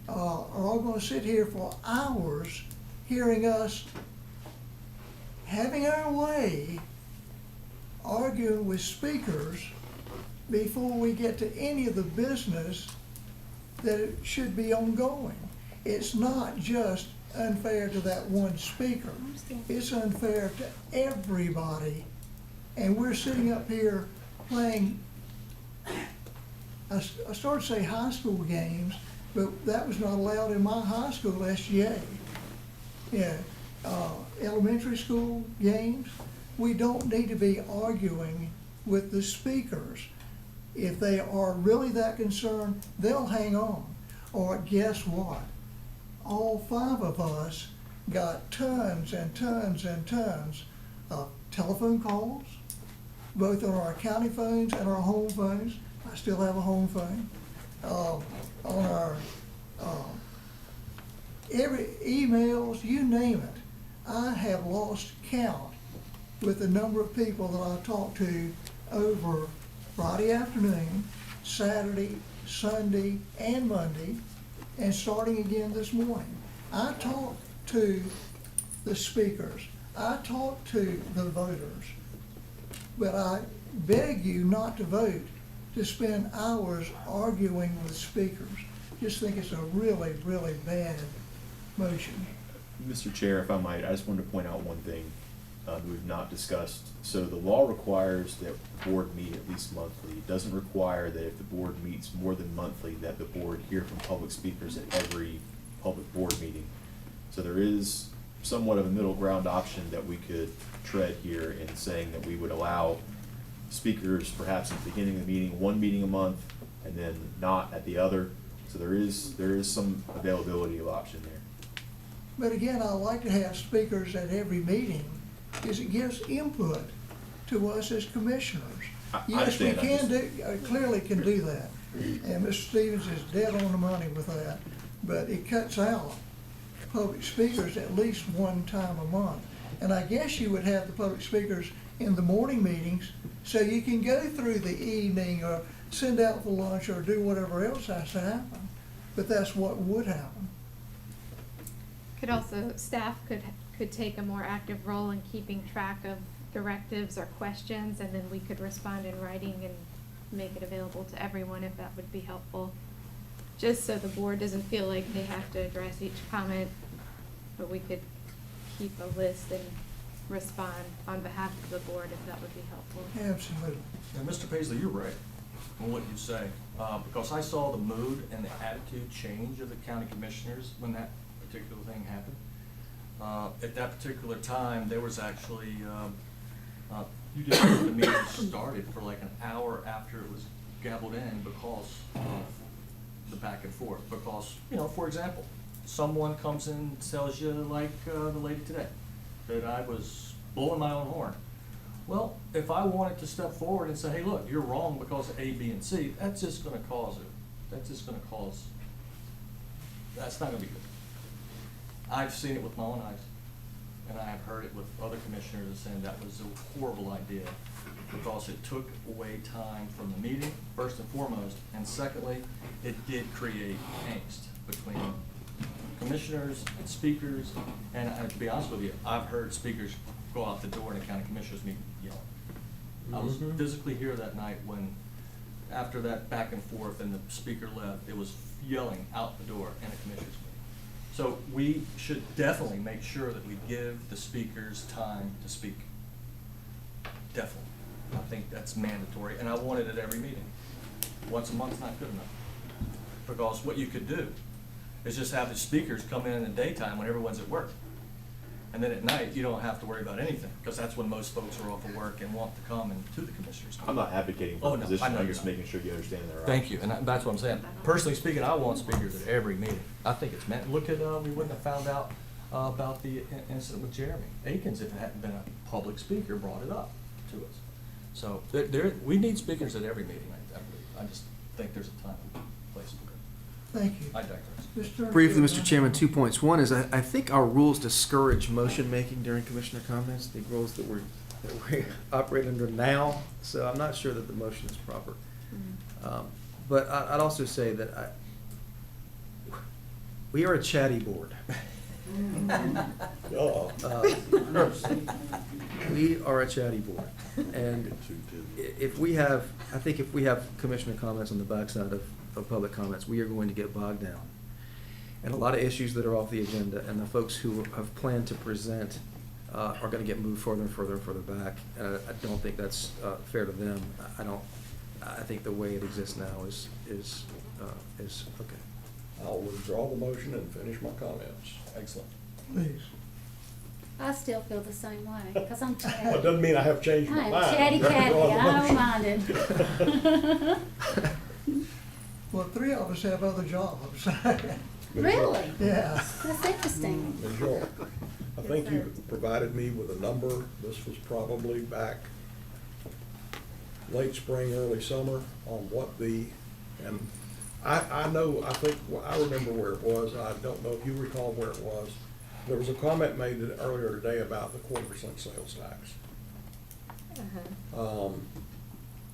are all gonna sit here for hours hearing us having our way, arguing with speakers before we get to any of the business that it should be ongoing. It's not just unfair to that one speaker. It's unfair to everybody. And we're sitting up here playing, I started to say high school games, but that was not allowed in my high school SGA. Yeah, elementary school games, we don't need to be arguing with the speakers. If they are really that concerned, they'll hang on. Or guess what? All 5 of us got tons and tons and tons of telephone calls, both on our county phones and our home phones. I still have a home phone. On our, every emails, you name it. I have lost count with the number of people that I talked to over Friday afternoon, Saturday, Sunday, and Monday, and starting again this morning. I talked to the speakers. I talked to the voters. But I beg you not to vote to spend hours arguing with speakers. Just think it's a really, really bad motion. Mr. Chair, if I might, I just wanted to point out one thing that we've not discussed. So the law requires that the board meet at least monthly. It doesn't require that if the board meets more than monthly, that the board hear from public speakers at every public board meeting. So there is somewhat of a middle ground option that we could tread here in saying that we would allow speakers perhaps at the beginning of the meeting, one meeting a month, and then not at the other. So there is some availability of option there. But again, I like to have speakers at every meeting, because it gives input to us as commissioners. I Yes, we understand. can do, clearly can do that. And Mr. Stevens is dead on the money with that. But it cuts out public speakers at least one time a month. And I guess you would have the public speakers in the morning meetings, so you can go through the evening or send out for lunch or do whatever else has to happen. But that's what would happen. Could also, staff could take a more active role in keeping track of directives or questions, and then we could respond in writing and make it available to everyone if that would be helpful. Just so the board doesn't feel like they have to address each comment, but we could keep a list and respond on behalf of the board if that would be helpful. Absolutely. And Mr. Paisley, you're right on what you say, because I saw the mood and the attitude change of the county commissioners when that particular thing happened. At that particular time, there was actually, you didn't know the meeting started for like an hour after it was gabbled in because of the back and forth. Because, you know, for example, someone comes in and tells you, like the lady today, that I was blowing my own horn. Well, if I wanted to step forward and say, hey, look, you're wrong because of A, B, and C, that's just gonna cause it. That's just gonna cause, that's not gonna be good. I've seen it with my own eyes, and I have heard it with other commissioners saying that was a horrible idea because it took away time from the meeting, first and foremost, and secondly, it did create angst between commissioners and speakers, and to be honest with you, I've heard speakers go out the door in a county commissioners meeting yelling. I was physically here that night when, after that back and forth and the speaker left, it was yelling out the door in a commissioners meeting. So we should definitely make sure that we give the speakers time to speak. Definitely. I think that's mandatory, and I want it at every meeting. Once a month's not good enough. Because what you could do is just have the speakers come in the daytime when everyone's at work. And then at night, you don't have to worry about anything, because that's when most folks are off of work and want to come and to the commissioners. I'm not advocating Oh, for a no, position, I know I'm you're just not. making sure you understand that, right? Thank you, and that's what I'm saying. Personally speaking, I want speakers at every meeting. I think it's meant, look at, we wouldn't have found out about the incident with Jeremy Akins if it hadn't been a public speaker brought it up to us. So we need speakers at every meeting, I believe. I just think there's a time and place for it. Thank you. I digress. Briefly, Mr. Chairman, 2 points. One is I think our rules discourage motion making during commissioner comments, the rules that we operate under now. So I'm not sure that the motion is proper. But I'd also say that we are a chatty board. We are a chatty board. And if we have, I think if we have commissioner comments on the backside of public comments, we are going to get bogged down. And a lot of issues that are off the agenda, and the folks who have planned to present are going to get moved further and further and further back. And I don't think that's fair to them. I think the way it exists now is okay. I'll withdraw the motion and finish my comments. Excellent. Please. I still feel the same way, because I'm Well, it chatty. doesn't mean I have changed I my am mind. chatty Cathy, I don't Withdraw mind it. Well, three of us have other jobs. Really? Yeah. That's interesting. Ms. York, I think you provided me with a number. This was probably back late spring, early summer on what and I know, I think, I remember where it was. I don't know if you recall where it was. There was a comment made earlier today about the 4% sales tax.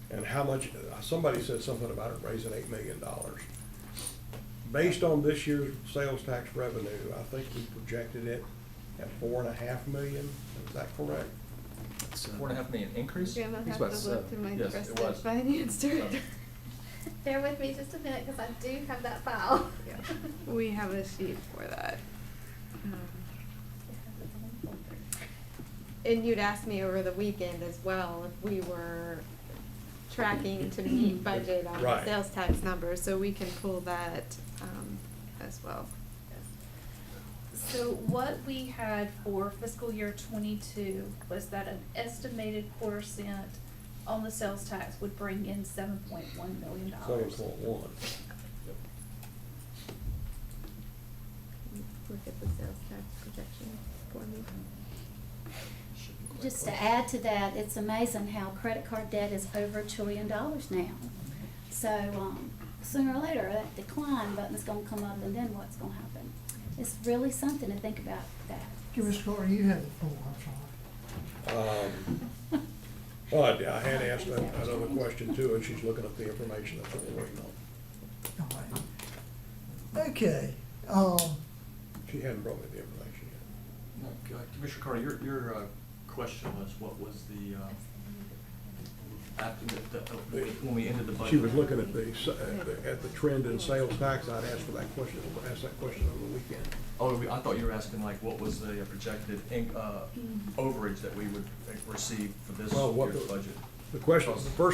And how much, somebody said something about it raising $8 million. Based on this year's sales tax revenue, I think we projected it at $4.5 million. Is that correct? $4.5 million increase? Yeah, I'll He's have about to look to my Yes, it trusted was. finance director. Bear with me just a minute, because I do have that file. We have a sheet for that. And you'd asked me over the weekend as well if we were tracking to meet budget on the Right. sales tax numbers, so we can pull that, as well. So what we had for fiscal year 22 was that an estimated 4% on the sales tax would bring in $7.1 million. 7.1. Look at the sales tax projection for me. Just to add to that, it's amazing how credit card debt is over $1 trillion now. So, sooner or later, that decline button is gonna come up, and then what's gonna happen? It's really something to think about that. Ms. Carter, you have the floor, I'm sorry. Well, I had asked another question too, and she's looking at the information that's we're waiting on. All right. Okay, She hadn't brought me the information yet. No, Commissioner Carter, your question was, what was the, after when we ended the budget? She was looking at the trend in sales tax. I'd asked that question over the weekend. Oh, I thought you were asking like, what was the projected overage that we would receive for this Well, what year's the- budget? The first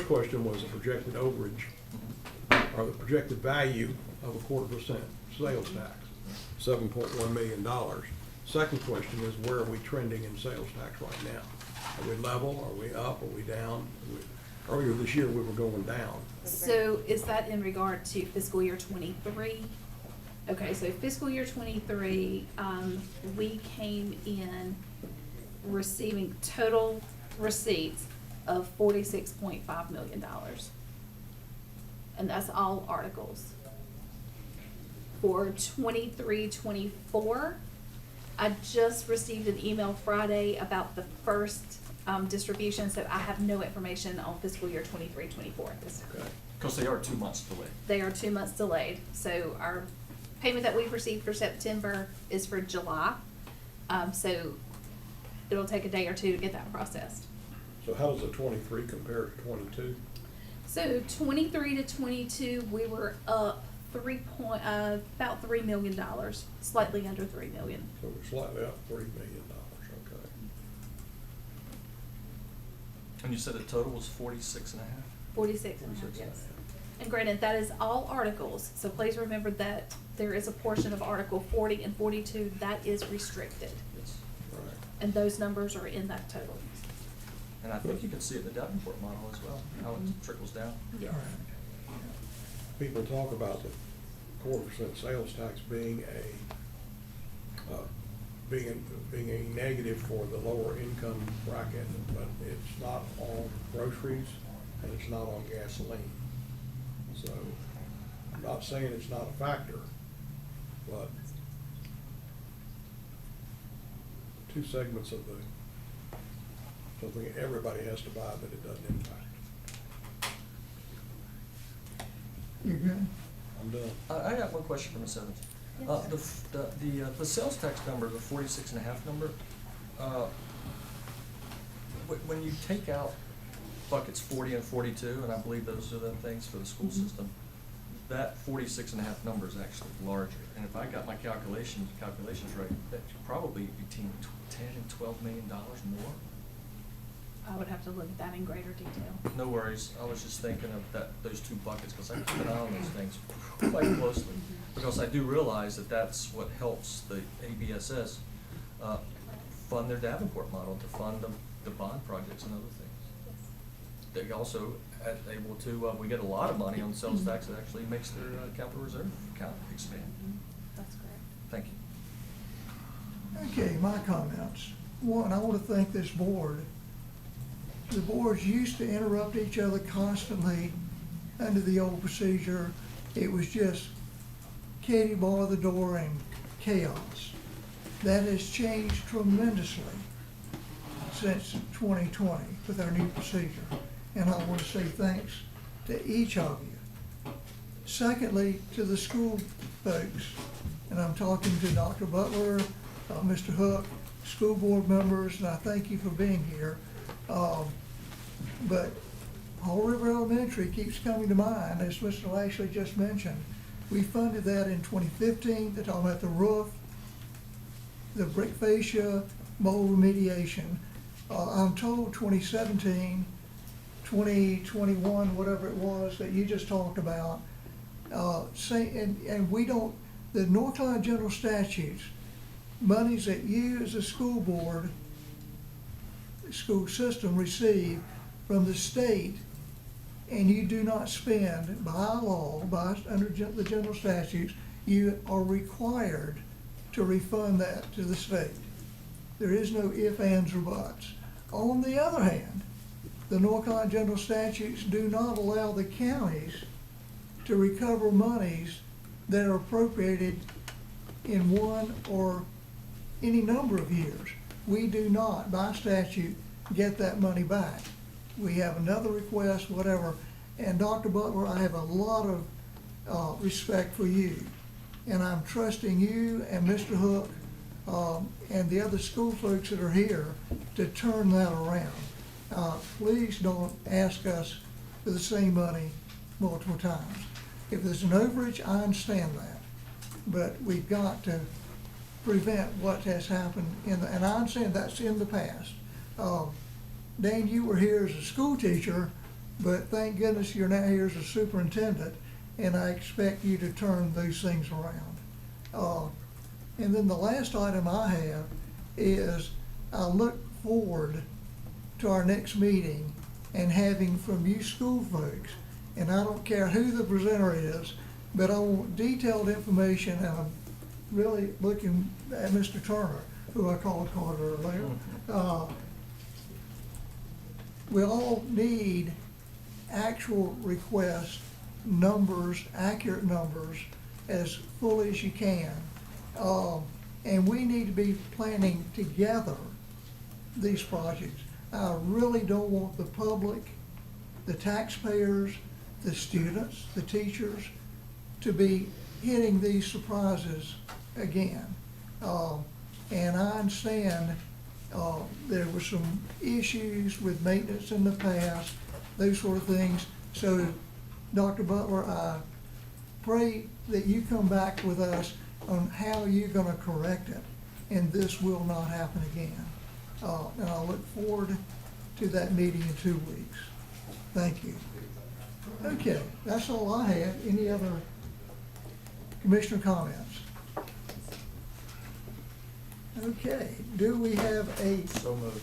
question was the projected overage, or the projected value of a 0.25% sales tax, $7.1 million. Second question is, where are we trending in sales tax right now? Are we level, are we up, are we down? Earlier this year, we were going down. So is that in regard to fiscal year 23? Okay, so fiscal year 23, we came in receiving total receipts of $46.5 million. And that's all articles. For 23-24, I just received an email Friday about the first distribution, so I have no information on fiscal year 23-24 at this time. Okay. Because they are 2 months delayed. They are 2 months delayed, so our payment that we've received for September is for July. So it'll take a day or two to get that processed. So how does the 23 compare to 22? So 23 to 22, we were up about $3 million, slightly under $3 million. So we're slightly up $3 million, okay. And you said the total was 46 and a half? 46 and a half, yes. And granted, that is all articles, so please remember that there is a portion of Article 40 and 42 that is restricted. Yes. Right. And those numbers are in that total. And I think you can see it in the Davenport model as well, how it trickles down. Yes. People talk about the 4% sales tax being a negative for the lower income bracket, but it's not on groceries and it's not on gasoline. So, I'm not saying it's not a factor, but two segments of something everybody has to buy that it doesn't impact. You good? I'm done. I got one question for Ms. Evans. The sales tax number, the 46 and a half number, when you take out buckets 40 and 42, and I believe those are the things for the school system, that 46 and a half number is actually larger. And if I got my calculations right, that's probably between 10 and $12 million more. I would have to look at that in greater detail. No worries, I was just thinking of those two buckets, because I keep an eye on those things quite closely. Because I do realize that that's what helps the ABSS fund their Davenport model, to fund the bond projects and other things. They also are able to, we get a lot of money on sales tax that actually makes their capital reserve account expand. That's correct. Thank you. Okay, my comments. One, I want to thank this board. The boards used to interrupt each other constantly under the old procedure. It was just Katie bar the door and chaos. That has changed tremendously since 2020 with our new procedure. And I want to say thanks to each of you. Secondly, to the school folks, and I'm talking to Dr. Butler, Mr. Hook, school board members, and I thank you for being here. But Hall River Elementary keeps coming to mind, as Mr. Lashley just mentioned. We funded that in 2015, they're talking about the roof, the brick fascia, mold remediation. I'm told 2017, 2021, whatever it was that you just talked about, and we don't, the North Carolina General Statutes, monies that you as a school board, school system receive from the state, and you do not spend by law, under the general statutes, you are required to refund that to the state. There is no ifs, ands, or buts. On the other hand, the North Carolina general statutes do not allow the counties to recover monies that are appropriated in one or any number of years. We do not, by statute, get that money back. We have another request, whatever. And Dr. Butler, I have a lot of respect for you. And I'm trusting you and Mr. Hook and the other school folks that are here to turn that around. Please don't ask us for the same money multiple times. If there's an overage, I understand that. But we've got to prevent what has happened and I understand that's in the past. Dan, you were here as a school teacher, but thank goodness you're now here as a superintendent, and I expect you to turn those things around. And then the last item I have is I look forward to our next meeting and having from you school folks, and I don't care who the presenter is, but I want detailed information, and I'm really looking at Mr. Turner, who I called Carter earlier. We all need actual requests, numbers, accurate numbers, as fully as you can. And we need to be planning together these projects. I really don't want the public, the taxpayers, the students, the teachers, to be hitting these surprises again. And I understand there were some issues with maintenance in the past, those sort of things. So, Dr. Butler, I pray that you come back with us on how you're gonna correct it, and this will not happen again. And I'll look forward to that meeting in 2 weeks. Thank you. Okay, that's all I have. Any other commissioner comments? Okay, do we have a, So moved.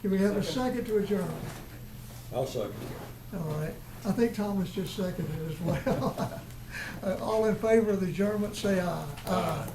do we have a second to adjourn? I'll second. All right, I think Thomas just seconded as well. All in favor of the adjournment, say aye. Aye.